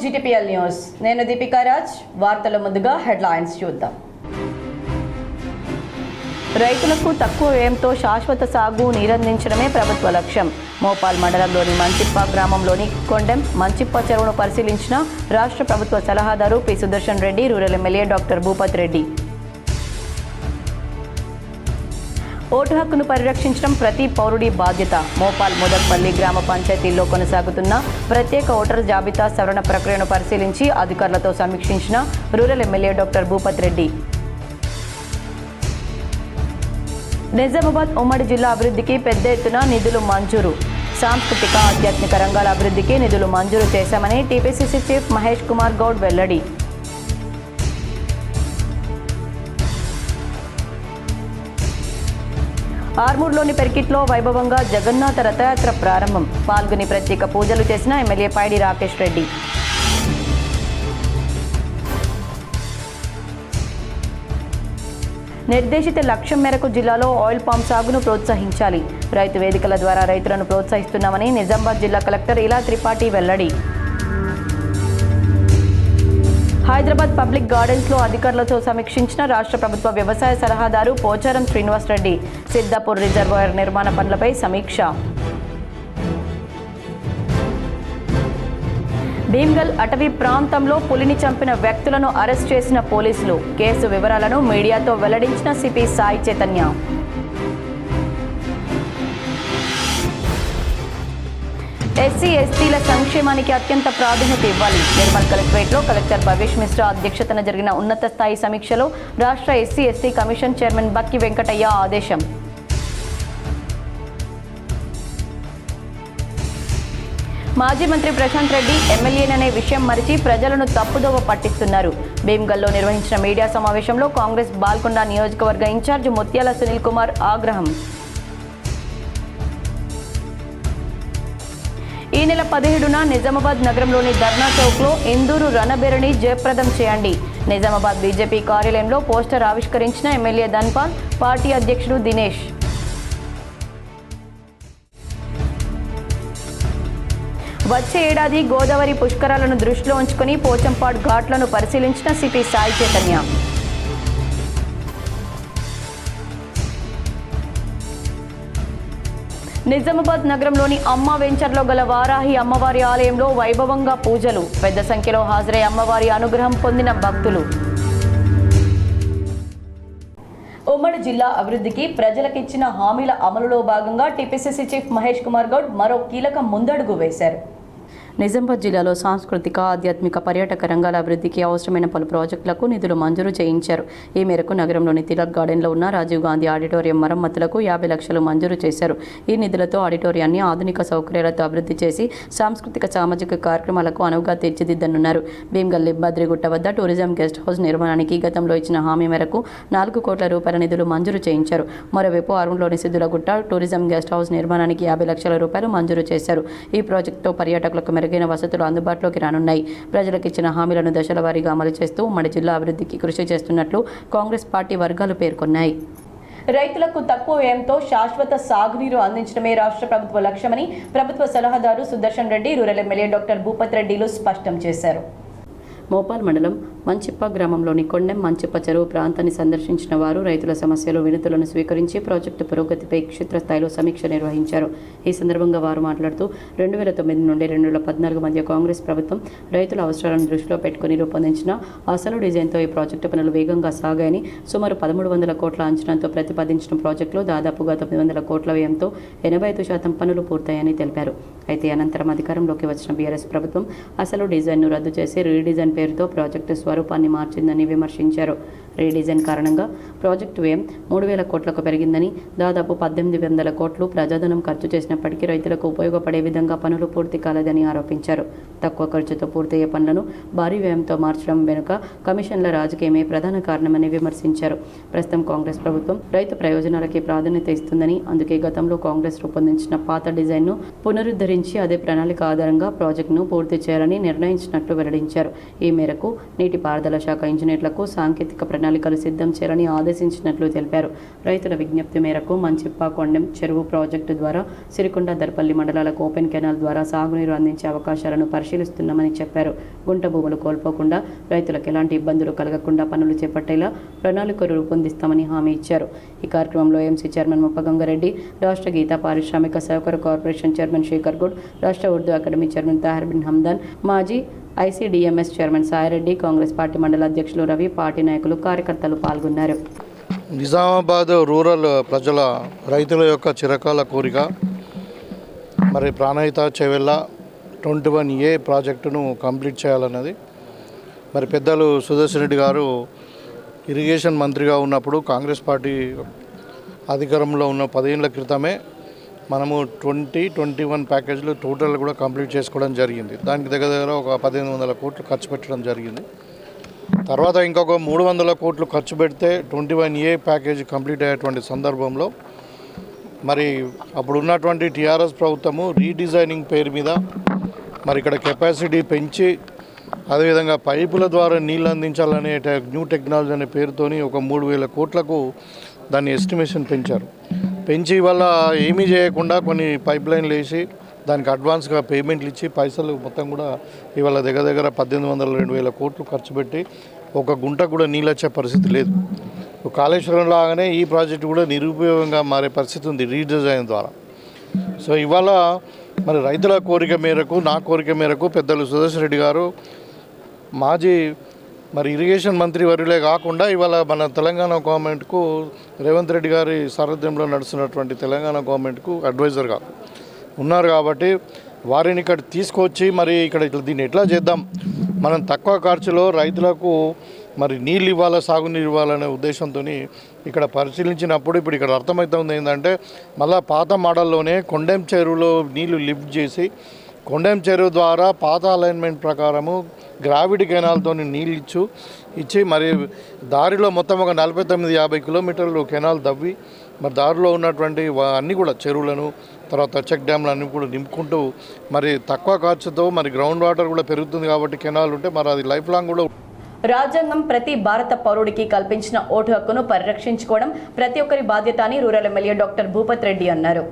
GTPL news. నేను దీపికా రాజ్. వార్తల ముందుగా హెడ్లైన్స్ చూద్దాం. రైతులకు తక్కువ వ్యయంతో శాశ్వత సాగు నీరందించడమే ప్రభుత్వ లక్ష్యం. మోపాల్ మండలంలోని మంచిప్ప గ్రామంలోని కొండెం మంచిప్ప చెరువును పరిశీలించిన రాష్ట్ర ప్రభుత్వ సలహాదారు P Sudarshan Reddy, rural MLA doctor Bhupath Reddy. ఓటు హక్కును పరిరక్షించడం ప్రతి పౌరుడి బాధ్యత. మోపాల్ ముదక్పల్లి గ్రామ పంచాయతీల్లో కొనసాగుతున్న ప్రత్యేక ఓటర్ జాబితా సవరణ ప్రక్రియను పరిశీలించి అధికారులతో సమీక్షించిన rural MLA doctor Bhupath Reddy. Nizamabad ఉమ్మడి జిల్లా అభివృద్ధికి పెద్ద ఎత్తున నిధులు మంజూరు. సాంస్కృతిక ఆధ్యాత్మిక రంగాల అభివృద్ధికి నిధులు మంజూరు చేశామని టీపీసీసీ చీఫ్ మహేష్ కుమార్ గౌడ్ వెల్లడి. ఆర్మూర్లోని పెర్కిట్లో వైభవంగా జగన్నాథ రథయాత్ర ప్రారంభం. పాల్గొని ప్రత్యేక పూజలు చేసిన ఎమ్మెల్యే పైడి రాకేష్ రెడ్డి. నిర్దేశిత లక్ష్యం మేరకు జిల్లాలో ఆయిల్ పామ్ సాగును ప్రోత్సహించాలి. రైతు వేదికల ద్వారా రైతులను ప్రోత్సహిస్తున్నామని నిజామాబాద్ జిల్లా కలెక్టర్ ఇలా త్రిపాఠి వెల్లడి. హైదరాబాద్ పబ్లిక్ గార్డెన్స్లో అధికారులతో సమీక్షించిన రాష్ట్ర ప్రభుత్వ వ్యవసాయ సలహాదారు పోచారం శ్రీనివాస్ రెడ్డి. సిద్దాపూర్ రిజర్వాయర్ నిర్మాణ పనులపై సమీక్ష. భీమ్గల్ అటవీ ప్రాంతంలో పులిని చంపిన వ్యక్తులను అరెస్ట్ చేసిన పోలీసులు. కేసు వివరాలను మీడియాతో వెల్లడించిన సిపి సాయి చైతన్య. ఎస్సీ ఎస్టీల సంక్షేమానికి అత్యంత ప్రాధాన్యత ఇవ్వాలి. నిర్మల్ కలెక్టరేట్లో కలెక్టర్ భవేష్ మిశ్రా అధ్యక్షతన జరిగిన ఉన్నత స్థాయి సమీక్షలో రాష్ట్ర SC ST commission chairman Bakki Venkataiah ఆదేశం. మాజీ మంత్రి ప్రశాంత్ రెడ్డి ఎమ్మెల్యేననే విషయం మరిచి ప్రజలను తప్పుదోవ పట్టిస్తున్నారు. భీమ్గల్లో నిర్వహించిన మీడియా సమావేశంలో కాంగ్రెస్ బాల్కొండ నియోజకవర్గ ఇన్ఛార్జ్ ముత్యాల సునీల్ కుమార్ ఆగ్రహం. ఈ నెల 17న నిజామాబాద్ నగరంలోని ధర్నా చౌక్లో ఇందూరు రణబేరణి జయప్రదం చేయండి. నిజామాబాద్ బీజేపీ కార్యాలయంలో పోస్టర్ ఆవిష్కరించిన ఎమ్మెల్యే ధన్పాల్, పార్టీ అధ్యక్షుడు దినేష్. వచ్చే ఏడాది గోదావరి పుష్కరాలను దృష్టిలో ఉంచుకుని పోచంపాడ్ ఘాట్లను పరిశీలించిన సిపి సాయి చైతన్య. నిజామాబాద్ నగరంలోని అమ్మ వెంచర్లో గల వారాహి అమ్మవారి ఆలయంలో వైభవంగా పూజలు. పెద్ద సంఖ్యలో హాజరై అమ్మవారి అనుగ్రహం పొందిన భక్తులు. ఉమ్మడి జిల్లా అభివృద్ధికి ప్రజలకిచ్చిన హామీల అమలులో భాగంగా టీపీసీసీ చీఫ్ మహేష్ కుమార్ గౌడ్ మరో కీలక ముందడుగు వేశారు. నిజామాబాద్ జిల్లాలో సాంస్కృతిక ఆధ్యాత్మిక పర్యాటక రంగాల అభివృద్ధికి అవసరమైన పలు ప్రాజెక్టులకు నిధులు మంజూరు చేయించారు. ఈ మేరకు నగరంలోని తిలక్ గార్డెన్లో ఉన్న రాజీవ్ గాంధీ ఆడిటోరియం మరమ్మతులకు 50 లక్షలు మంజూరు చేశారు. ఈ నిధులతో ఆడిటోరియాన్ని ఆధునిక సౌకర్యాలతో అభివృద్ధి చేసి సాంస్కృతిక సామాజిక కార్యక్రమాలకు అనువుగా తీర్చిదిద్దనున్నారు. భీమ్గల్ లిబ్బాద్రిగుట్ట వద్ద టూరిజం గెస్ట్ హౌస్ నిర్మాణానికి గతంలో ఇచ్చిన హామీ మేరకు 4 కోట్ల రూపాయల నిధులు మంజూరు చేయించారు. మరోవైపు ఆర్మూర్లోని సిద్ధులగుట్ట టూరిజం గెస్ట్ హౌస్ నిర్మాణానికి 50 లక్షల రూపాయలు మంజూరు చేశారు. ఈ ప్రాజెక్టుతో పర్యాటకులకు మెరుగైన వసతులు అందుబాటులోకి రానున్నాయి. ప్రజలకు ఇచ్చిన హామీలను దశల వారీగా అమలు చేస్తూ ఉమ్మడి జిల్లా అభివృద్ధికి కృషి చేస్తున్నట్లు కాంగ్రెస్ పార్టీ వర్గాలు పేర్కొన్నాయి. రైతులకు తక్కువ వ్యయంతో శాశ్వత సాగునీరు అందించడమే రాష్ట్ర ప్రభుత్వ లక్ష్యమని ప్రభుత్వ సలహాదారు Sudarshan Reddy, rural MLA doctor Bhupath రెడ్డిలు స్పష్టం చేశారు. మోపాల్ మండలం మంచిప్ప గ్రామంలోని కొండెం మంచిప్ప చెరువు ప్రాంతాన్ని సందర్శించిన వారు రైతుల సమస్యలు, వినతులను స్వీకరించి ప్రాజెక్టు పురోగతిపై క్షేత్రస్థాయిలో సమీక్ష నిర్వహించారు. ఈ సందర్భంగా వారు మాట్లాడుతూ 2009 నుండి 2014 మధ్య కాంగ్రెస్ ప్రభుత్వం రైతుల అవసరాలను దృష్టిలో పెట్టుకుని రూపొందించిన అసలు డిజైన్తో ఈ ప్రాజెక్టు పనులు వేగంగా సాగాయని, సుమారు 1300 కోట్ల అంచనాతో ప్రతిపాదించిన ప్రాజెక్టులో దాదాపుగా 900 కోట్ల వ్యయంతో 85% పనులు పూర్తయ్యాయని తెలిపారు. అయితే అనంతరం అధికారంలోకి వచ్చిన బీఆర్ఎస్ ప్రభుత్వం అసలు డిజైన్ను రద్దు చేసి రీడిజైన్ పేరుతో ప్రాజెక్టు స్వరూపాన్ని మార్చిందని విమర్శించారు. రీడిజైన్ కారణంగా ప్రాజెక్టు వ్యయం 3000 కోట్లకు పెరిగిందని, దాదాపు 1800 కోట్లు ప్రజాధనం ఖర్చు చేసినప్పటికీ రైతులకు ఉపయోగపడే విధంగా పనులు పూర్తి కాలేదని ఆరోపించారు. తక్కువ ఖర్చుతో పూర్తయ్యే పనులను భారీ వ్యయంతో మార్చడం వెనుక కమిషన్ల రాజకీయమే ప్రధాన కారణమని విమర్శించారు. ప్రస్తుతం కాంగ్రెస్ ప్రభుత్వం రైతు ప్రయోజనాలకి ప్రాధాన్యత ఇస్తుందని, అందుకే గతంలో కాంగ్రెస్ రూపొందించిన పాత డిజైన్ను పునరుద్ధరించి అదే ప్రణాళిక ఆధారంగా ప్రాజెక్టును పూర్తి చేయాలని నిర్ణయించినట్లు వెల్లడించారు. ఈ మేరకు నీటి నీటిపారుదల శాఖ ఇంజనీర్లకు సాంకేతిక ప్రణాళికలు సిద్ధం చేయాలని ఆదేశించినట్లు తెలిపారు. రైతుల విజ్ఞప్తి మేరకు మంచిప్ప కొండెం చెరువు ప్రాజెక్టు ద్వారా సిరికొండ దర్పల్లి మండలాలకు ఓపెన్ కెనాల్ ద్వారా సాగునీరు అందించే అవకాశాలను పరిశీలిస్తున్నామని చెప్పారు. గుంట భూములు కోల్పోకుండా రైతులకు ఎలాంటి ఇబ్బందులు కలగకుండా పనులు చేపట్టేలా ప్రణాళికలు రూపొందిస్తామని హామీ ఇచ్చారు. ఈ కార్యక్రమంలో ఎంసీ చైర్మన్ ముప్పగంగారెడ్డి, రాష్ట్ర గీతా పారిశ్రామిక సహకార కార్పొరేషన్ చైర్మన్ శేఖర్ గౌడ్, రాష్ట్ర ఉర్దూ అకాడమీ చైర్మన్ తాహిర్ బిన్ హమ్దాన్, మాజీ ICDMS chairman Saireddy, Congress party మండల అధ్యక్షులు రవి, పార్టీ నాయకులు, కార్యకర్తలు పాల్గొన్నారు. నిజామాబాద్ రూరల్ ప్రజల రైతుల యొక్క చిరకాల కోరిక మరి ప్రాణహిత చెవెళ్ళ 21A ప్రాజెక్టును కంప్లీట్ చేయాలన్నది. మరి పెద్దలు సుదర్శన్ రెడ్డి గారు ఇరిగేషన్ మంత్రిగా ఉన్నప్పుడు కాంగ్రెస్ పార్టీ అధికారంలో ఉన్న 10 ఏళ్ల క్రితమే మనము 2021 ప్యాకేజీలు టోటల్ కూడా కంప్లీట్ చేసుకోవడం జరిగింది. దానికి దగ్గర ఒక 1500 కోట్లు ఖర్చు పెట్టడం జరిగింది. తర్వాత ఇంకొక 300 కోట్లు ఖర్చు పెడితే 21A ప్యాకేజీ కంప్లీట్ అయ్యేటువంటి సందర్భంలో మరి అప్పుడు ఉన్నటువంటి టీఆర్ఎస్ ప్రభుత్వము రీడిజైనింగ్ పేరు మీద మరి ఇక్కడ కెపాసిటీ పెంచి అదేవిధంగా పైపుల ద్వారా నీళ్ళు అందించాలనే న్యూ టెక్నాలజీ అనే పేరుతోని ఒక 3000 కోట్లకు దాన్ని ఎస్టిమేషన్ పెంచి వల్ల ఏమీ చేయకుండా కొన్ని పైప్ లైన్లు వేసి దానికి అడ్వాన్స్గా పేమెంట్లు ఇచ్చి పైసలు మొత్తం కూడా ఇవాళ దగ్గర 1800-2000 కోట్లు ఖర్చు పెట్టి ఒక గుంట కూడా నీళ్ళు వచ్చే పరిస్థితి లేదు. కాళేశ్వరం లాగానే ఈ ప్రాజెక్టు కూడా నిరుపయోగంగా మారే పరిస్థితి ఉంది రీడిజైన్ ద్వారా. సో ఇవాళ మరి రైతుల కోరిక మేరకు, నా కోరిక మేరకు పెద్దలు సుదర్శన్ రెడ్డి గారు మాజీ మరి ఇరిగేషన్ మంత్రి వర్యులే కాకుండా ఇవాళ మన తెలంగాణ గవర్నమెంట్కు రేవంత్ రెడ్డి గారి సారథ్యంలో నడుస్తున్నటువంటి తెలంగాణ గవర్నమెంట్కు అడ్వైజర్గా ఉన్నారు. కాబట్టి వారిని ఇక్కడ తీసుకొచ్చి మరి ఇక్కడ దీన్ని ఎట్లా చేద్దాం, మనం తక్కువ ఖర్చులో రైతులకు మరి నీళ్ళు ఇవ్వాలా, సాగునీరు ఇవ్వాలనే ఉద్దేశంతో ఇక్కడ పరిశీలించినప్పుడు ఇప్పుడు ఇక్కడ అర్థమవుతుంది ఏంటంటే మళ్ళీ పాత మోడల్లోనే కొండెం చెరువులో నీళ్లు లిఫ్ట్ చేసి కొండెం చెరువు ద్వారా పాత అలైన్మెంట్ ప్రకారము గ్రావిటీ కెనాల్తో నీళ్ళు ఇచ్చి మరి దారిలో మొత్తం ఒక 49-50 కిలోమీటర్లు కెనాల్ దవ్వి మరి దారిలో ఉన్నటువంటి అన్నీ కూడా చెరువులను తర్వాత చెక్ డ్యామ్లు అన్నీ కూడా నింపుకుంటూ మరి తక్కువ ఖర్చుతో మరి గ్రౌండ్ వాటర్ కూడా పెరుగుతుంది కాబట్టి కెనాల్ ఉంటే మరి అది లైఫ్ లాంగ్ కూడా. రాజ్యాంగం ప్రతి భారత పౌరుడికి కల్పించిన ఓటు హక్కును పరిరక్షించుకోవడం ప్రతి ఒక్కరి బాధ్యత అని rural MLA doctor Bhupath Reddy అన్నారు.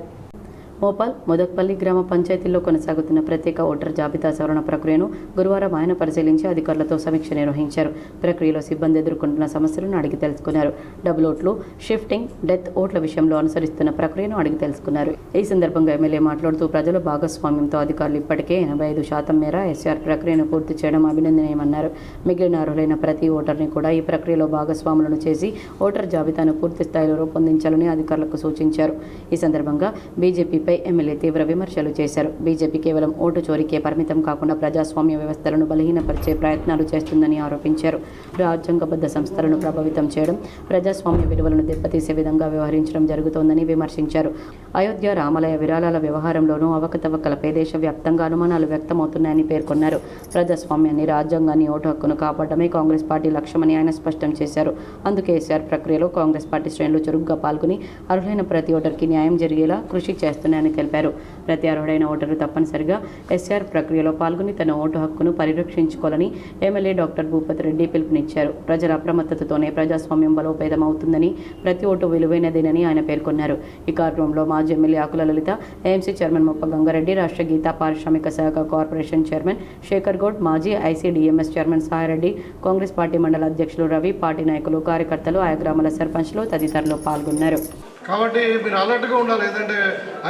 మోపాల్ మొదక్పల్లి గ్రామ పంచాయతీల్లో కొనసాగుతున్న ప్రత్యేక ఓటర్ జాబితా సవరణ ప్రక్రియను గురువారం ఆయన పరిశీలించి అధికారులతో సమీక్ష నిర్వహించారు. ప్రక్రియలో సిబ్బంది ఎదుర్కొంటున్న సమస్యలను అడిగి తెలుసుకున్నారు. డబుల్ ఓట్లు, షిఫ్టింగ్, డెత్ ఓట్ల విషయంలో అనుసరిస్తున్న ప్రక్రియను అడిగి తెలుసుకున్నారు. ఈ సందర్భంగా ఎమ్మెల్యే మాట్లాడుతూ ప్రజల భాగస్వామ్యంతో అధికారులు ఇప్పటికే 85% మేర ఎస్ఆర్ ప్రక్రియను పూర్తి చేయడం అభినందనీయమన్నారు. మిగిలిన అర్హులైన ప్రతి ఓటర్ని కూడా ఈ ప్రక్రియలో భాగస్వాములను చేసి ఓటర్ జాబితాను పూర్తి స్థాయిలో రూపొందించాలని అధికారులకు సూచించారు. ఈ సందర్భంగా బీజేపీపై ఎమ్మెల్యే తీవ్ర విమర్శలు చేశారు. బీజేపీ కేవలం ఓటు చోరీకే పరిమితం కాకుండా ప్రజాస్వామ్య వ్యవస్థలను బలహీనపరిచే ప్రయత్నాలు చేస్తుందని ఆరోపించారు. రాజ్యాంగబద్ధ సంస్థలను ప్రభావితం చేయడం, ప్రజాస్వామ్య విలువలను దెబ్బతీసే విధంగా వ్యవహరించడం జరుగుతోందని విమర్శించారు. అయోధ్య రామాలయ విరాళాల వ్యవహారంలోనూ అవకతవకలపై దేశవ్యాప్తంగా అనుమానాలు వ్యక్తమవుతున్నాయని పేర్కొన్నారు. ప్రజాస్వామ్యాన్ని, రాజ్యాంగాన్ని, ఓటు హక్కును కాపాడమే కాంగ్రెస్ పార్టీ లక్ష్యమని ఆయన స్పష్టం చేశారు. అందుకే ఎస్ఆర్ ప్రక్రియలో కాంగ్రెస్ పార్టీ శ్రేణులు చురుగ్గా పాల్గొని అర్హులైన ప్రతి ఓటర్కి న్యాయం జరిగేలా కృషి చేస్తున్నాయని తెలిపారు. ప్రతి అర్హుడైన ఓటరు తప్పనిసరిగా ఎస్ఆర్ ప్రక్రియలో పాల్గొని తన ఓటు హక్కును పరిరక్షించుకోవాలని ఎమ్మెల్యే డాక్టర్ భూపత్ రెడ్డి పిలుపునిచ్చారు. ప్రజల అప్రమత్తతతోనే ప్రజాస్వామ్యం బలోపేతం అవుతుందని, ప్రతి ఓటు విలువైనదేనని ఆయన పేర్కొన్నారు. ఈ కార్యక్రమంలో మాజీ ఎమ్మెల్యే ఆకుల లలిత, ఏఎంసీ చైర్మన్ ముప్పగంగారెడ్డి, రాష్ట్ర గీతా పారిశ్రామిక సహకార కార్పొరేషన్ చైర్మన్ శేఖర్ గౌడ్, మాజీ ICDMS chairman Saireddy, Congress party మండల అధ్యక్షులు రవి, పార్టీ నాయకులు, కార్యకర్తలు, ఆయా గ్రామాల సర్పంచ్లు తదితరులు పాల్గొన్నారు. కాబట్టి మీరు అలర్ట్గా ఉండాలి. ఏదంటే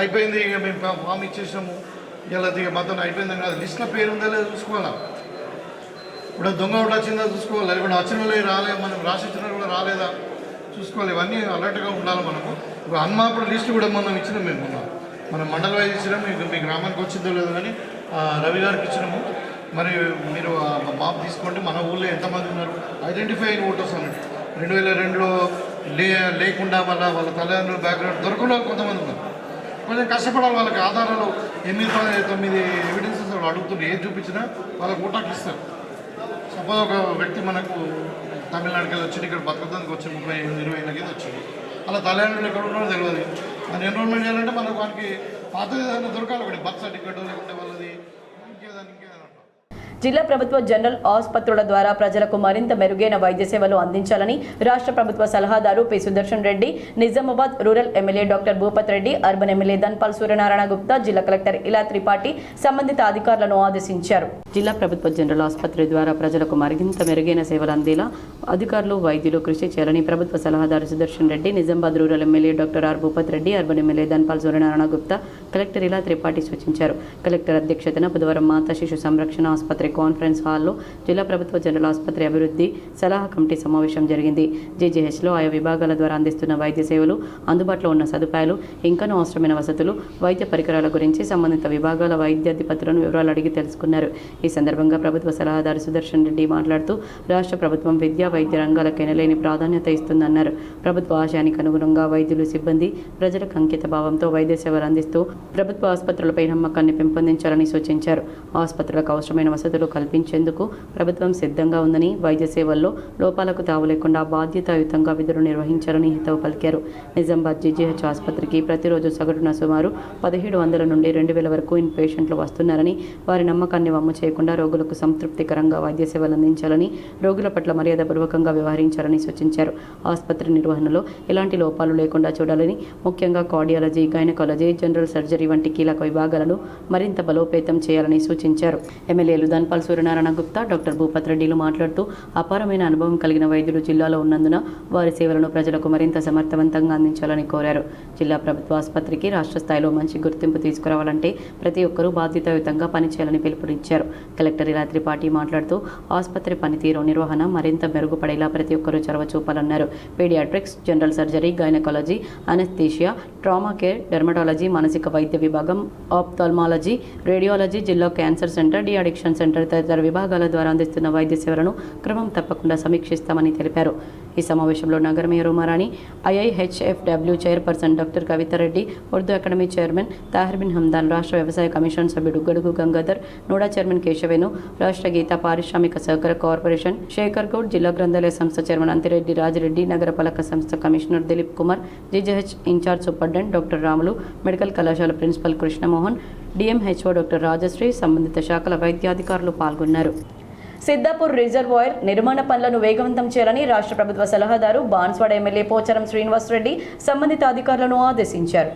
అయిపోయింది, ఇక మేము ఫామ్ ఇచ్చేసాము, ఇలా మొత్తం అయిపోయింది కాదు, లిస్ట్లో పేరు ఉందా లేదా చూసుకోవాలా. ఇప్పుడు దొంగ కూడా వచ్చిందా చూసుకోవాలి, ఇప్పుడు వచ్చిన వాళ్ళు రాలేదు, మనం రాసిచ్చిన కూడా రాలేదా చూసుకోవాలి. ఇవన్నీ అలర్ట్గా ఉండాలి మనము. ఇప్పుడు అన్మాపుడు లిస్ట్ కూడా మనం ఇచ్చినాం, మనం మండల వైజ్ ఇచ్చినాం, మీ గ్రామానికి వచ్చిందో లేదో కానీ రవి గారికి ఇచ్చినాము. మరి మీరు మాప్ తీసుకోండి, మన ఊళ్ళో ఎంతమంది ఉన్నారు, ఐడెంటిఫై అయిన ఓటర్స్ అన్నట్టు. 2002లో లేకుండా వాళ్ళ తల్లిదండ్రుల బ్యాక్గ్రౌండ్ దొరకకుండా కొంతమంది ఉన్నారు. కొంచెం కష్టపడాలి, వాళ్ళకి ఆధారాలు 8-9 ఎవిడెన్సెస్ వాళ్ళు అడుగుతున్నారు, ఏది చూపించినా వాళ్ళకి ఓటాకి ఇస్తారు. సపోజ్ ఒక వ్యక్తి మనకు తమిళనాడుకి వెళ్ళి వచ్చి ఇక్కడ బతకడానికి వచ్చి 30-20 ఏళ్ళకి వచ్చింది, అలా తల్లిదండ్రులు ఎక్కడ ఉన్నారో తెలియదు. దాన్ని ఎన్రోల్మెంట్ చేయాలంటే మనకు వానికి పాత ఏదైనా దొరకాలి, ఒకటి బర్త్ సర్టిఫికేట్ లేకుంటే వాళ్ళది ఇంకేదైనా. జిల్లా ప్రభుత్వ జనరల్ ఆసుపత్రుల ద్వారా ప్రజలకు మరింత మెరుగైన వైద్య సేవలు అందించాలని రాష్ట్ర ప్రభుత్వ సలహాదారు P Sudarshan Reddy, Nizamabad rural MLA doctor Bhupath Reddy, urban MLA Dhanpal Suryanarayana Gupta, జిల్లా కలెక్టర్ ఇలా త్రిపాఠి సంబంధిత అధికారులను ఆదేశించారు. జిల్లా ప్రభుత్వ జనరల్ ఆసుపత్రి ద్వారా ప్రజలకు మరింత మెరుగైన సేవలు అందేలా అధికారులు, వైద్యులు కృషి చేయాలని ప్రభుత్వ సలహాదారు Sudarshan Reddy, Nizamabad rural MLA doctor R Bhupath Reddy, urban MLA Dhanpal Suryanarayana Gupta, collector Ila Tripathi సూచించారు. కలెక్టర్ అధ్యక్షతన బుధవారం మాతా శిశు సంరక్షణ ఆసుపత్రి కాన్ఫరెన్స్ హాల్లో జిల్లా ప్రభుత్వ జనరల్ ఆసుపత్రి అభివృద్ధి సలహా కమిటీ సమావేశం జరిగింది. జీజీహెచ్లో ఆయా విభాగాల ద్వారా అందిస్తున్న వైద్య సేవలు, అందుబాటులో ఉన్న సదుపాయాలు, ఇంకనూ అవసరమైన వసతులు, వైద్య పరికరాల గురించి సంబంధిత విభాగాల వైద్యాధిపతులను వివరాలు అడిగి తెలుసుకున్నారు. ఈ సందర్భంగా ప్రభుత్వ సలహాదారు సుదర్శన్ రెడ్డి మాట్లాడుతూ రాష్ట్ర ప్రభుత్వం విద్యా, వైద్య రంగాలకు ఎనలేని ప్రాధాన్యత ఇస్తుందన్నారు. ప్రభుత్వ ఆశయానికి అనుగుణంగా వైద్యులు, సిబ్బంది ప్రజలకు అంకిత భావంతో వైద్య సేవలు అందిస్తూ ప్రభుత్వ ఆసుపత్రులపై నమ్మకాన్ని పెంపొందించాలని సూచించారు. ఆసుపత్రులకు అవసరమైన వసతులు కల్పించేందుకు ప్రభుత్వం సిద్ధంగా ఉందని, వైద్య సేవల్లో లోపాలకు తావు లేకుండా బాధ్యతాయుతంగా విధులు నిర్వహించాలని హితవు పలికారు. నిజామాబాద్ జీజీహెచ్ ఆసుపత్రికి ప్రతిరోజు సగటున సుమారు 1700 నుండి 2000 వరకు ఇన్ పేషెంట్లు వస్తున్నారని, వారి నమ్మకాన్ని వమ్ము చేయకుండా రోగులకు సంతృప్తికరంగా వైద్య సేవలు అందించాలని, రోగుల పట్ల మర్యాదపూర్వకంగా వ్యవహరించాలని సూచించారు. ఆసుపత్రి నిర్వహణలో ఎలాంటి లోపాలు లేకుండా చూడాలని, ముఖ్యంగా కార్డియాలజీ, గైనకాలజీ, జనరల్ సర్జరీ వంటి కీలక విభాగాలను మరింత బలోపేతం చేయాలని సూచించారు. ఎమ్మెల్యేలు ధన్పాల్ సూర్యనారాయణ గుప్తా, డాక్టర్ భూపత్ రెడ్డిలు మాట్లాడుతూ అపారమైన అనుభవం కలిగిన వైద్యులు జిల్లాలో ఉన్నందున వారి సేవలను ప్రజలకు మరింత సమర్థవంతంగా అందించాలని కోరారు. జిల్లా ప్రభుత్వ ఆసుపత్రికి రాష్ట్ర స్థాయిలో మంచి గుర్తింపు తీసుకురావాలంటే ప్రతి ఒక్కరూ బాధ్యతాయుతంగా పనిచేయాలని పిలుపునిచ్చారు. కలెక్టర్ ఇలా త్రిపాఠి మాట్లాడుతూ ఆసుపత్రి పనితీరు, నిర్వహణ మరింత మెరుగుపడేలా ప్రతి ఒక్కరూ చొరవ చూపాలన్నారు. Paediatrics, general surgery, gynaecology, anaesthesia, trauma care, dermatology, మానసిక వైద్య విభాగం, ఆప్థాల్మాలజీ, రేడియాలజీ, జిల్లా cancer centre, de addiction centre తదితర విభాగాల ద్వారా అందిస్తున్న వైద్య సేవలను క్రమం తప్పకుండా సమీక్షిస్తామని తెలిపారు. ఈ సమావేశంలో నగర mayor Umarani, IIHFW chairperson doctor Kavithareddy, Urdu academy chairman Tahir bin Hamdan, రాష్ట్ర వ్యవసాయ కమిషన్ సభ్యుడు గడుగు గంగాధర్, నోడా చైర్మన్ కేశవేను, రాష్ట్ర గీత పారిశ్రామిక సహకార కార్పొరేషన్ శేఖర్ గౌడ్, జిల్లా గ్రంథాలయ సంస్థ చైర్మన్ అంతిరెడ్డి రాజిరెడ్డి, నగరపాలక సంస్థ commissioner Dileep Kumar, GGH incharge superintendent doctor Ramulu, medical కళాశాల principal Krishnamohan, DMHO doctor Rajasri, సంబంధిత శాఖల వైద్యాధికారులు పాల్గొన్నారు. సిద్దాపూర్ రిజర్వాయర్ నిర్మాణ పనులను వేగవంతం చేయాలని రాష్ట్ర ప్రభుత్వ సలహాదారు బాన్స్వాడ ఎమ్మెల్యే పోచారం శ్రీనివాసరెడ్డి సంబంధిత అధికారులను ఆదేశించారు.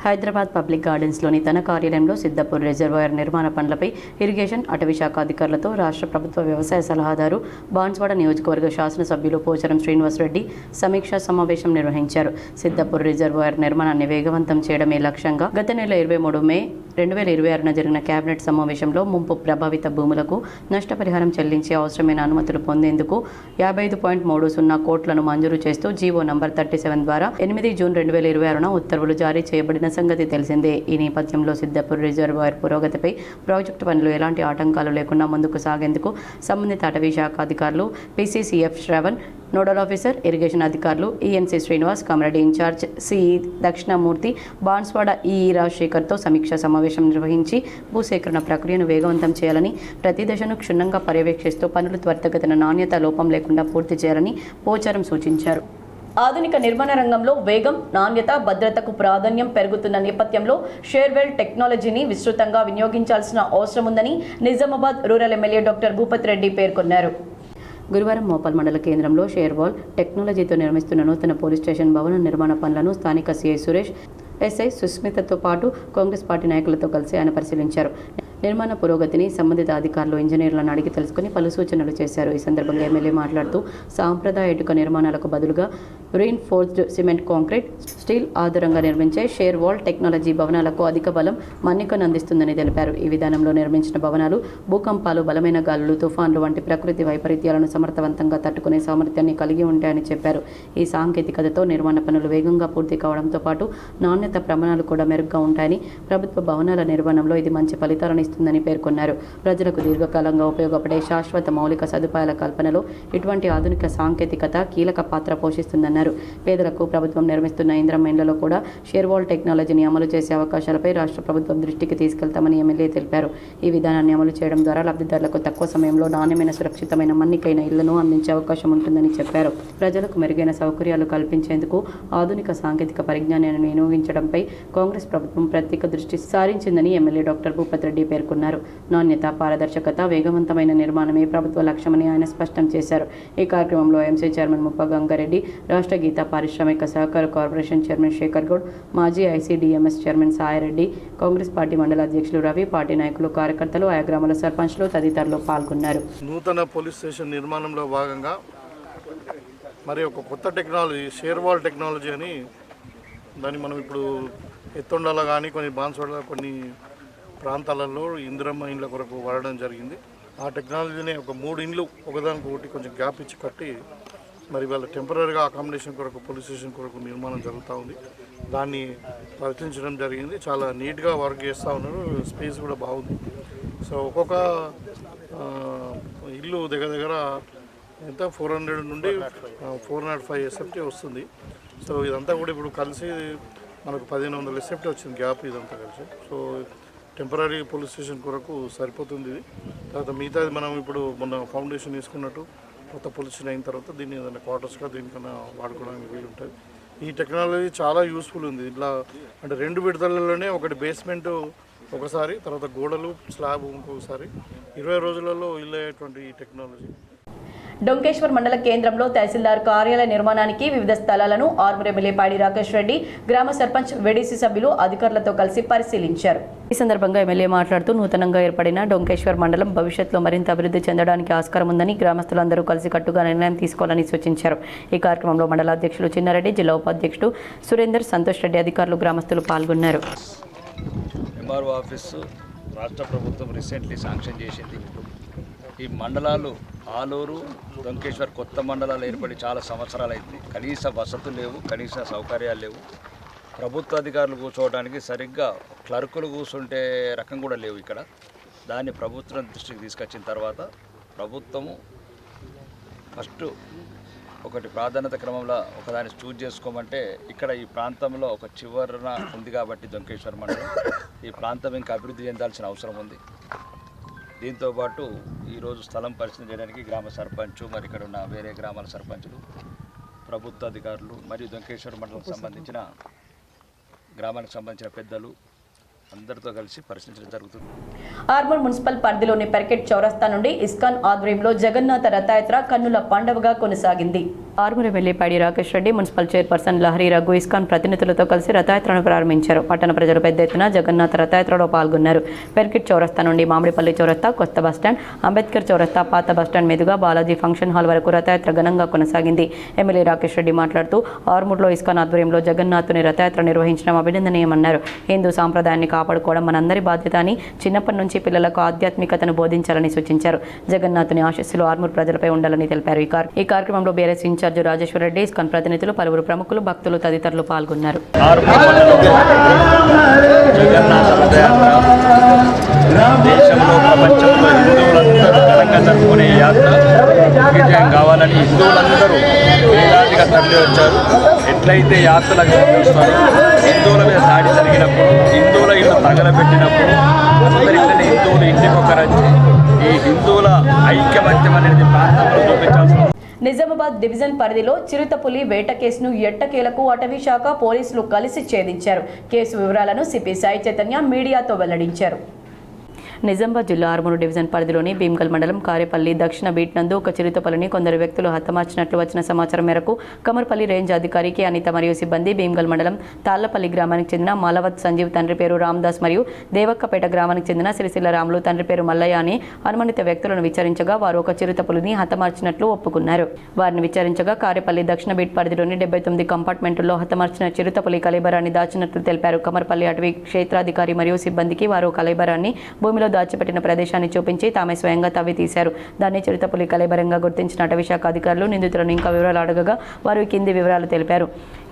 హైదరాబాద్ పబ్లిక్ గార్డెన్స్లోని తన కార్యాలయంలో సిద్దాపూర్ రిజర్వాయర్ నిర్మాణ పనులపై ఇరిగేషన్, అటవీ శాఖ అధికారులతో రాష్ట్ర ప్రభుత్వ వ్యవసాయ సలహాదారు, బాన్స్వాడ నియోజకవర్గ శాసనసభ్యులు పోచారం శ్రీనివాసరెడ్డి సమీక్షా సమావేశం నిర్వహించారు. సిద్దాపూర్ రిజర్వాయర్ నిర్మాణాన్ని వేగవంతం చేయడమే లక్ష్యంగా గత నెల 23 మే 2026 జరిగిన కేబినెట్ సమావేశంలో ముంపు ప్రభావిత భూములకు నష్టపరిహారం చెల్లించే అవసరమైన అనుమతులు పొందేందుకు 55.30 కోట్లను మంజూరు చేస్తూ జీవో నంబర్ 37 ద్వారా 8 జూన్ 2026 ఉత్తర్వులు జారీ చేయబడిన సంగతి తెలిసిందే. ఈ నేపథ్యంలో సిద్దాపూర్ రిజర్వాయర్ పురోగతిపై ప్రాజెక్టు పనులు ఎలాంటి ఆటంకాలు లేకుండా ముందుకు సాగేందుకు సంబంధిత అటవీ శాఖ అధికారులు, PCCF Shravan nodal officer, irrigation అధికారులు, ENC Srinivas, Kamareddy in charge CE Dakshinamurthy, Banswada EE రాజశేఖర్తో సమీక్షా సమావేశం నిర్వహించి భూసేకరణ ప్రక్రియను వేగవంతం చేయాలని, ప్రతి దశను క్షుణ్ణంగా పర్యవేక్షిస్తూ పనులు త్వరితగతిన నాణ్యత లోపం లేకుండా పూర్తి చేయాలని పోచారం సూచించారు. ఆధునిక నిర్మాణ రంగంలో వేగం, నాణ్యత, భద్రతకు ప్రాధాన్యం పెరుగుతున్న నేపథ్యంలో షేర్వెల్ టెక్నాలజీని విస్తృతంగా వినియోగించాల్సిన అవసరం ఉందని Nizamabad rural MLA doctor Bhupath Reddy పేర్కొన్నారు. గురువారం మోపల్ మండల కేంద్రంలో షేర్వాల్ టెక్నాలజీతో నిర్మిస్తున్న నూతన పోలీస్ స్టేషన్ భవన నిర్మాణ పనులను స్థానిక CI సురేష్, SI సుస్మితతో పాటు కాంగ్రెస్ పార్టీ నాయకులతో కలిసి ఆయన పరిశీలించారు. నిర్మాణ పురోగతిని సంబంధిత అధికారులు, ఇంజనీర్లను అడిగి తెలుసుకుని పలు సూచనలు చేశారు. ఈ సందర్భంగా ఎమ్మెల్యే మాట్లాడుతూ సాంప్రదాయ ఇటుక నిర్మాణాలకు బదులుగా రీఇన్ఫోర్స్డ్ సిమెంట్, కాంక్రీట్, స్టీల్ ఆధారంగా నిర్మించే షేర్ వాల్ టెక్నాలజీ భవనాలకు అధిక బలం, మన్నికను అందిస్తుందని తెలిపారు. ఈ విధానంలో నిర్మించిన భవనాలు భూకంపాలు, బలమైన గాలులు, తుఫాన్లు వంటి ప్రకృతి వైపరీత్యాలను సమర్థవంతంగా తట్టుకునే సామర్థ్యాన్ని కలిగి ఉంటాయని చెప్పారు. ఈ సాంకేతికతతో నిర్మాణ పనులు వేగంగా పూర్తి కావడంతో పాటు నాణ్యత ప్రమాణాలు కూడా మెరుగ్గా ఉంటాయని, ప్రభుత్వ భవనాల నిర్మాణంలో ఇది మంచి ఫలితాలను ఇస్తుందని పేర్కొన్నారు. ప్రజలకు దీర్ఘకాలంగా ఉపయోగపడే శాశ్వత మౌలిక సదుపాయాల కల్పనలో ఇటువంటి ఆధునిక సాంకేతికత కీలక పాత్ర పోషిస్తుందన్నారు. పేదలకు ప్రభుత్వం నిర్మిస్తున్న ఇంద్రమ్మ ఇండ్లలో కూడా షేర్వాల్ టెక్నాలజీని అమలు చేసే అవకాశాలపై రాష్ట్ర ప్రభుత్వం దృష్టికి తీసుకెళ్తామని ఎమ్మెల్యే తెలిపారు. ఈ విధానాన్ని అమలు చేయడం ద్వారా లబ్ధిదారులకు తక్కువ సమయంలో నాణ్యమైన, సురక్షితమైన, మన్నికైన ఇళ్లను అందించే అవకాశం ఉంటుందని చెప్పారు. ప్రజలకు మెరుగైన సౌకర్యాలు కల్పించేందుకు ఆధునిక సాంకేతిక పరిజ్ఞానాన్ని వినియోగించడంపై కాంగ్రెస్ ప్రభుత్వం ప్రత్యేక దృష్టి సారించిందని ఎమ్మెల్యే డాక్టర్ భూపత్ రెడ్డి పేర్కొన్నారు. పేర్కొన్నారు. నాణ్యత, పారదర్శకత, వేగవంతమైన నిర్మాణమే ప్రభుత్వ లక్ష్యమని ఆయన స్పష్టం చేశారు. ఈ కార్యక్రమంలో ఎంసీ చైర్మన్ ముప్ప గంగారెడ్డి, రాష్ట్ర గీత పారిశ్రామిక సహకార కార్పొరేషన్ చైర్మన్ శేఖర్ గౌడ్, మాజీ ICDMS chairman Saireddy, Congress party మండల అధ్యక్షులు రవి, పార్టీ నాయకులు, కార్యకర్తలు, ఆయా గ్రామాల సర్పంచ్లు తదితరులు పాల్గొన్నారు. నూతన పోలీస్ స్టేషన్ నిర్మాణంలో భాగంగా మరి ఒక కొత్త టెక్నాలజీ, షేర్ వాల్ టెక్నాలజీ అని దాన్ని మనం ఇప్పుడు ఎత్తుండాల కానీ కొన్ని బాన్స్వాడ కొన్ని ప్రాంతాలలో ఇందిరమ్మ ఇండ్ల కొరకు వాడడం జరిగింది. ఆ టెక్నాలజీని ఒక 3 ఇండ్లు ఒకదానికి కొంచెం గ్యాప్ ఇచ్చి కట్టి మరి వాళ్ళ టెంపరీగా అకామిడేషన్ కొరకు పోలీస్ స్టేషన్ కొరకు నిర్మాణం జరుగుతూ ఉంది. దాన్ని పరిశీలించడం జరిగింది. చాలా నీట్గా వర్క్ చేస్తూ ఉన్నారు. స్పేస్ కూడా బాగుంది. సో ఒక్కొక్క ఇల్లు దగ్గర ఎంత 400 నుండి 405 ఎస్ఎఫ్టీ వస్తుంది. సో ఇదంతా కూడా ఇప్పుడు కలిసి మనకు 1500 ఎస్ఎఫ్టీ వచ్చింది గ్యాప్ ఇదంతా కలిసి. సో టెంపరీ పోలీస్ స్టేషన్ కొరకు సరిపోతుంది ఇది. తర్వాత మిగతాది మనం ఇప్పుడు మొన్న ఫౌండేషన్ తీసుకున్నట్టు కొత్త పోలీస్ స్టేషన్ అయిన తర్వాత దీన్ని ఏదైనా క్వార్టర్స్గా దీనికన్నా వాడుకోవడానికి వీలుంటుంది. ఈ టెక్నాలజీ చాలా యూస్ఫుల్ ఉంది. ఇట్లా అంటే 2 విడతలలోనే ఒకటి బేస్మెంట్ ఒకసారి, తర్వాత గోడలు స్లాబ్ ఇంకొకసారి 20 రోజులలో ఇల్లేటువంటి ఈ టెక్నాలజీ. డొంకేశ్వర్ మండల కేంద్రంలో తహసీల్దార్ కార్యాలయ నిర్మాణానికి వివిధ స్థలాలను ఆర్మూర్ ఎమ్మెల్యే పాడి రాకేష్ రెడ్డి, గ్రామ సర్పంచ్, వెడిసి సభ్యులు అధికారులతో కలిసి పరిశీలించారు. ఈ సందర్భంగా ఎమ్మెల్యే మాట్లాడుతూ నూతనంగా ఏర్పడిన డొంకేశ్వర్ మండలం భవిష్యత్తులో మరింత అభివృద్ధి చెందడానికి ఆస్కారం ఉందని గ్రామస్తులందరూ కలిసి కట్టుగా నిర్ణయం తీసుకోవాలని సూచించారు. ఈ కార్యక్రమంలో మండల అధ్యక్షులు చిన్నారెడ్డి, జిల్లా ఉపాధ్యక్షుడు సురేందర్, సంతోష్ రెడ్డి, అధికారులు, గ్రామస్తులు పాల్గొన్నారు. ఎంఆర్ఓ ఆఫీసు రాష్ట్ర ప్రభుత్వం రీసెంట్లీ శాంక్షన్ చేసింది. ఈ మండలాలు ఆలూరు, డొంకేశ్వర్ కొత్త మండలాలు ఏర్పడి చాలా సంవత్సరాలు అయింది. కనీస వసతులు లేవు, కనీస సౌకర్యాలు లేవు. ప్రభుత్వ అధికారులు కూర్చోవడానికి సరిగ్గా క్లర్కులు కూర్చుంటే రకం కూడా లేవు ఇక్కడ. దాన్ని ప్రభుత్వం దృష్టికి తీసుకొచ్చిన తర్వాత ప్రభుత్వము ఫస్ట్ ఒకటి ప్రాధాన్యత క్రమంలో ఒకదాన్ని చూజ్ చేసుకోమంటే ఇక్కడ ఈ ప్రాంతంలో ఒక చివరన ఉంది కాబట్టి డొంకేశ్వర్ మండలం ఈ ప్రాంతం ఇంకా అభివృద్ధి చెందాల్సిన అవసరం ఉంది. దీంతోపాటు ఈరోజు స్థలం పరిశీలన చేయడానికి గ్రామ సర్పంచ్, మరి ఇక్కడ ఉన్న వేరే గ్రామాల సర్పంచులు, ప్రభుత్వ అధికారులు మరియు డొంకేశ్వర్ మండలం సంబంధించిన గ్రామానికి సంబంధించిన పెద్దలు అందరితో కలిసి పరిశీలించడం జరుగుతుంది. ఆర్మూర్ మున్సిపల్ పరిధిలోని పెర్కెట్ చౌరస్తా నుండి ఇస్కాన్ ఆధ్వర్యంలో జగన్నాథ రథయాత్ర కన్నుల పండుగగా కొనసాగింది. ఆర్మూర్ ఎమ్మెల్యే పాడి Rakesh Reddy, municipal chairperson Lahari Raghu ISKCON ప్రతినిధులతో కలిసి రథయాత్రను ప్రారంభించారు. పట్టణ ప్రజలు పెద్ద ఎత్తున జగన్నాథ రథయాత్రలో పాల్గొన్నారు. పెర్కెట్ చౌరస్తా నుండి మామిడిపల్లి చౌరస్తా, కొత్త బస్టాండ్, అంబేద్కర్ చౌరస్తా, పాత బస్టాండ్ మీదుగా బాలాజీ ఫంక్షన్ హాల్ వరకు రథయాత్ర ఘనంగా కొనసాగింది. ఎమ్మెల్యే రాకేష్ రెడ్డి మాట్లాడుతూ ఆర్మూర్లో ఇస్కాన్ ఆధ్వర్యంలో జగన్నాథుని రథయాత్ర నిర్వహించడం అభినందనీయమన్నారు. హిందూ సాంప్రదాయాన్ని కాపాడుకోవడం మనందరి బాధ్యత అని, చిన్నప్పటి నుంచి పిల్లలకు ఆధ్యాత్మికతను బోధించాలని సూచించారు. జగన్నాథుని ఆశీస్సులు ఆర్మూర్ ప్రజలపై ఉండాలని తెలిపారు. ఈ కార్యక్రమంలో BRS in charge Rajeshwara Reddy, ISKCON ప్రతినిధులు, పలువురు ప్రముఖులు, భక్తులు తదితరులు పాల్గొన్నారు. దేశంలో ప్రపంచంలో హిందువులందరూ ఘనంగా జరుపుకునే యాత్ర విజయం కావాలని హిందువులందరూ వేలాదిగా తరలి వచ్చారు. ఎట్లయితే యాత్రలకు వస్తారో హిందువుల మీద దాడి జరిగినప్పుడు, హిందువుల ఇల్లు తగలబెట్టినప్పుడు అందరికీ హిందువులు ఇంటికొకరని ఈ హిందువుల ఐక్యమత్యం అనేది ప్రాంతంలో చూపించాల్సిన. నిజామాబాద్ డివిజన్ పరిధిలో చిరుతపులి వేట కేసును ఎట్టకేలకు అటవీ శాఖ పోలీసులు కలిసి ఛేదించారు. కేసు వివరాలను సిపి సాయి చైతన్య మీడియాతో వెల్లడించారు. నిజామాబాద్ జిల్లా ఆర్మూరు డివిజన్ పరిధిలోని భీమ్గల్ మండలం కారేపల్లి దక్షిణ బీట్ నందు ఒక చిరుతపులిని కొందరు వ్యక్తులు హతమార్చినట్లు వచ్చిన సమాచారం మేరకు కమర్పల్లి రేంజ్ అధికారికి అనిత మరియు సిబ్బంది భీమ్గల్ మండలం తాళ్లపల్లి గ్రామానికి చెందిన మాలవత్ సంజీవ్ తండ్రి పేరు రామదాస్ మరియు దేవక్కపేట గ్రామానికి చెందిన సిరిసిల్ల రాములు తండ్రి పేరు మల్లయ్య అని అనుమానిత వ్యక్తులను విచారించగా వారు ఒక చిరుతపులిని హతమార్చినట్లు ఒప్పుకున్నారు. వారిని విచారించగా కారేపల్లి దక్షిణ బీట్ పరిధిలోని 79 కంపార్ట్మెంటుల్లో హతమార్చిన చిరుతపులి కలైబరాన్ని దాచినట్లు తెలిపారు. కమర్పల్లి అటవీ క్షేత్రాధికారి మరియు సిబ్బందికి వారు కలైబరాన్ని భూమిలో దాచిపెట్టిన ప్రదేశాన్ని చూపించి తామే స్వయంగా తవ్వి తీశారు. దాన్ని చిరుతపులి కలైబరంగా గుర్తించిన అటవీ శాఖ అధికారులు నిందితులను ఇంకా వివరాలు అడగగా వారు కింది వివరాలు తెలిపారు.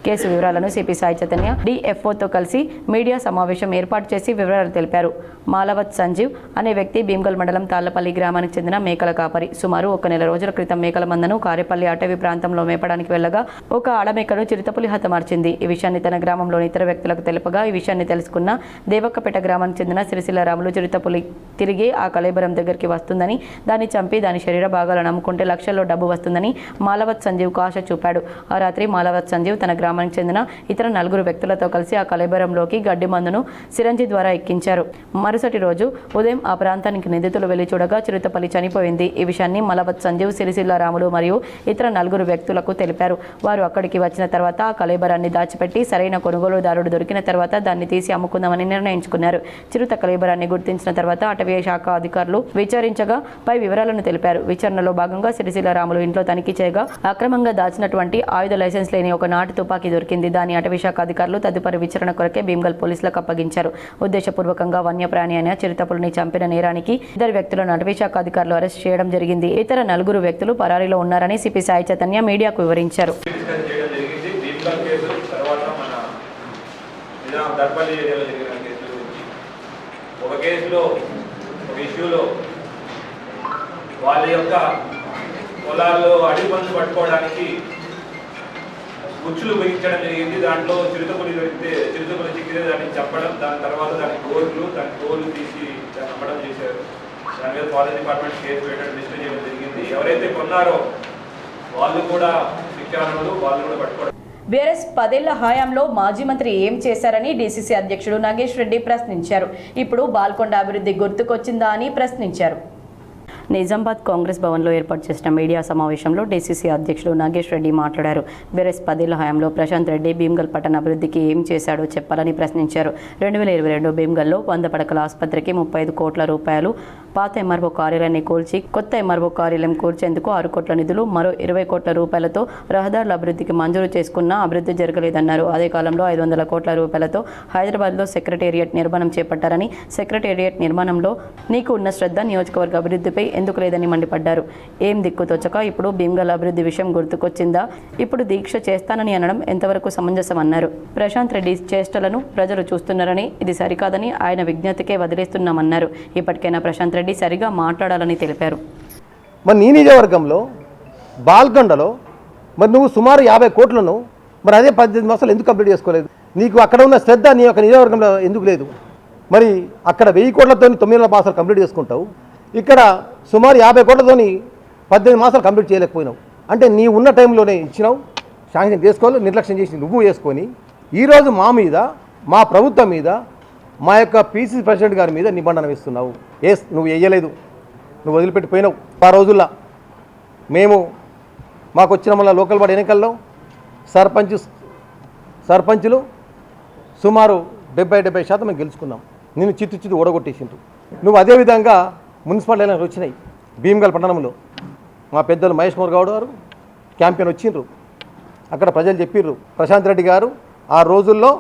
కేసు వివరాలను సిపి సాయి చైతన్య డిఎఫ్ఓతో కలిసి మీడియా సమావేశం ఏర్పాటు చేసి వివరాలు తెలిపారు. మాలవత్ సంజీవ్ అనే వ్యక్తి భీమ్గల్ మండలం తాళ్లపల్లి గ్రామానికి చెందిన మేకల కాపరి. సుమారు 1 నెల రోజుల క్రితం మేకల మందను కారేపల్లి అటవీ ప్రాంతంలో మేపడానికి వెళ్లగా ఒక ఆడమేకను చిరుతపులి హతమార్చింది. ఈ విషయాన్ని తన గ్రామంలోని ఇతర వ్యక్తులకు తెలుపగా ఈ విషయాన్ని తెలుసుకున్న దేవక్కపేట గ్రామానికి చెందిన సిరిసిల్ల రాములు చిరుతపులి తిరిగి ఆ కలైబరం దగ్గరికి వస్తుందని, దాన్ని చంపి దాని శరీర భాగాలను అమ్ముకుంటే లక్షల్లో డబ్బు వస్తుందని మాలవత్ సంజీవ్కు ఆశ చూపాడు. ఆ రాత్రి మాలవత్ సంజీవ్ తన గ్రామానికి గ్రామానికి చెందిన ఇతర 4 వ్యక్తులతో కలిసి ఆ కళేబరంలోకి గడ్డి మందును సిరంజి ద్వారా ఎక్కించారు. మరుసటి రోజు ఉదయం ఆ ప్రాంతానికి నిందితులు వెళ్లి చూడగా చిరుతపల్లి చనిపోయింది. ఈ విషయాన్ని మలవత్ సంజీవ్, సిరిసిల్ల రాములు మరియు ఇతర 4 వ్యక్తులకు తెలిపారు. వారు అక్కడికి వచ్చిన తర్వాత ఆ కళేబరాన్ని దాచిపెట్టి సరైన కొనుగోలుదారుడు దొరికిన తర్వాత దాన్ని తీసి అమ్ముకుందామని నిర్ణయించుకున్నారు. చిరుత కళేబరాన్ని గుర్తించిన తర్వాత అటవీ శాఖ అధికారులు విచారించగా పై వివరాలను తెలిపారు. విచారణలో భాగంగా సిరిసిల్ల రాములు ఇంట్లో తనిఖీ చేయగా అక్రమంగా దాచినటువంటి ఆయుధ లైసెన్స్ లేని ఒక నాటు తుపాకీ దొరికింది. దాని అటవీ శాఖ అధికారులు తదుపరి విచారణ కొరకే భీమ్గల్ పోలీసులకు అప్పగించారు. ఉద్దేశపూర్వకంగా వన్యప్రాణి అయిన చిరుతపులిని చంపిన నేరానికి 2 వ్యక్తులను అటవీ శాఖ అధికారులు అరెస్ట్ చేయడం జరిగింది. ఇతర 4 వ్యక్తులు పరారీలో ఉన్నారని సిపి సాయి చైతన్య మీడియాకు వివరించారు. వాళ్ళ యొక్క పొలాల్లో అడవి పందులు పట్టుకోవడానికి గుచ్చులు బిగించడం జరిగింది. దాంట్లో చిరుతపులి దొరికితే చిరుతపులి చిక్కితే దాన్ని చెప్పడం, దాని తర్వాత దాని తోలు తీసి దాన్ని అమ్మడం చేశారు. దాని మీద ఫారెస్ట్ డిపార్ట్మెంట్ కేసు పెట్టడం, రిజిస్టర్ చేయడం జరిగింది. ఎవరైతే కొన్నారో వాళ్ళు కూడా శిక్షార్హులు, వాళ్ళు కూడా పట్టుకోవడం. బీఆర్ఎస్ 10 ఏళ్ల హయాంలో మాజీ మంత్రి ఏం చేశారని డీసీసీ అధ్యక్షుడు నాగేష్ రెడ్డి ప్రశ్నించారు. ఇప్పుడు బాల్కొండ అభివృద్ధి గుర్తుకొచ్చిందా అని ప్రశ్నించారు. నిజామాబాద్ కాంగ్రెస్ భవన్లో ఏర్పాటు చేసిన మీడియా సమావేశంలో డీసీసీ అధ్యక్షుడు నాగేష్ రెడ్డి మాట్లాడారు. బీఆర్ఎస్ 10 ఏళ్ల హయాంలో ప్రశాంత్ రెడ్డి భీమ్గల్ పట్టణ అభివృద్ధికి ఏం చేశాడో చెప్పాలని ప్రశ్నించారు. 2022 భీమ్గల్లో 100 పడకల ఆసుపత్రికి 35 కోట్ల రూపాయలు, పాత ఎంఆర్ఓ కార్యాలయాన్ని కూల్చి కొత్త ఎంఆర్ఓ కార్యాలయం కూల్చేందుకు 6 కోట్ల నిధులు, మరో 20 కోట్ల రూపాయలతో రహదారుల అభివృద్ధికి మంజూరు చేసుకున్న అభివృద్ధి జరగలేదన్నారు. అదే కాలంలో 500 కోట్ల రూపాయలతో హైదరాబాద్లో సెక్రటేరియట్ నిర్మాణం చేపట్టారని, సెక్రటేరియట్ నిర్మాణంలో నీకు ఉన్న శ్రద్ధ నియోజకవర్గ అభివృద్ధిపై ఎందుకు లేదని మండిపడ్డారు. ఏం దిక్కుతోచక ఇప్పుడు భీమ్గల్ అభివృద్ధి విషయం గుర్తుకొచ్చిందా? ఇప్పుడు దీక్ష చేస్తానని అనడం ఎంతవరకు సమంజసం అన్నారు. ప్రశాంత్ రెడ్డి చేష్టలను ప్రజలు చూస్తున్నారని, ఇది సరికాదని ఆయన విజ్ఞతకే వదిలేస్తున్నామన్నారు. ఇప్పటికైనా ప్రశాంత్ రెడ్డి సరిగా మాట్లాడాలని తెలిపారు. మరి నీ నియోజకవర్గంలో బాల్కొండలో మరి నువ్వు సుమారు 50 కోట్లను మరి అదే 18 మాసాలు ఎందుకు కంప్లీట్ చేసుకోలేదు? నీకు అక్కడ ఉన్న శ్రద్ధ నీ యొక్క నియోజకవర్గంలో ఎందుకు లేదు? మరి అక్కడ 1000 కోట్లతో 9 మాసాలు కంప్లీట్ చేసుకుంటావు, ఇక్కడ సుమారు 50 కోట్లతోని 18 మాసాలు కంప్లీట్ చేయలేకపోయినావు. అంటే నీ ఉన్న టైంలోనే ఇచ్చినావు, శాంక్షన్ చేసుకోవాలి, నిర్లక్ష్యం చేసి నువ్వు వేసుకొని ఈరోజు మా మీద, మా ప్రభుత్వం మీద, మా యొక్క పీసీసీ ప్రెసిడెంట్ గారి మీద నిబంధన వేస్తున్నావు. నువ్వు వేయలేదు, నువ్వు వదిలిపెట్టిపోయినావు. ఆ రోజుల్లో మాకు వచ్చిన మళ్ళీ లోకల్ బాడీ ఎన్నికల్లో సర్పంచులు సుమారు 70% మేము గెలుచుకున్నాం. నేను చిత్తు ఓడగొట్టేసిండ్రు. నువ్వు అదేవిధంగా మున్సిపల్ ఎలక్షన్లు వచ్చినాయి భీమ్గల్ పట్టణంలో. మా పెద్దలు మహేష్ కుమార్ గౌడ్ గారు క్యాంపెయిన్ వచ్చిండ్రు. అక్కడ ప్రజలు చెప్పిర్రు ప్రశాంత్ రెడ్డి గారు ఆ రోజుల్లో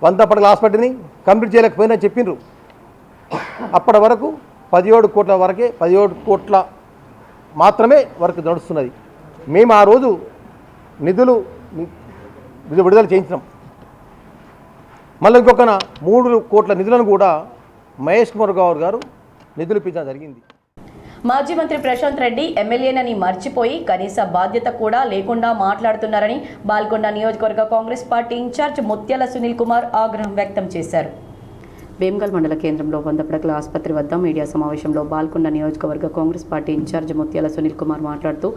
100 పడకల హాస్పిటల్ని కంప్లీట్ చేయలేకపోయినా చెప్పిండ్రు. అప్పటి వరకు 17 కోట్ల వరకే, 17 కోట్ల మాత్రమే వర్క్ నడుస్తున్నది. మేము ఆ రోజు నిధులు విడుదల చేయించినాం. మళ్ళీ ఇంకొక 3 కోట్ల నిధులను కూడా మహేష్ కుమార్ గౌడ్ గారు నిధులు ఇప్పించడం జరిగింది. మాజీ మంత్రి ప్రశాంత్ రెడ్డి ఎమ్మెల్యేనని మర్చిపోయి కనీస బాధ్యత కూడా లేకుండా మాట్లాడుతున్నారని బాల్కొండ నియోజకవర్గ కాంగ్రెస్ పార్టీ ఇన్ఛార్జ్ ముత్యాల సునీల్ కుమార్ ఆగ్రహం వ్యక్తం చేశారు. భీమ్గల్ మండల కేంద్రంలో 100 పడకల ఆసుపత్రి వద్ద మీడియా సమావేశంలో బాల్కొండ నియోజకవర్గ కాంగ్రెస్ పార్టీ ఇన్ఛార్జ్ ముత్యాల సునీల్ కుమార్ మాట్లాడుతూ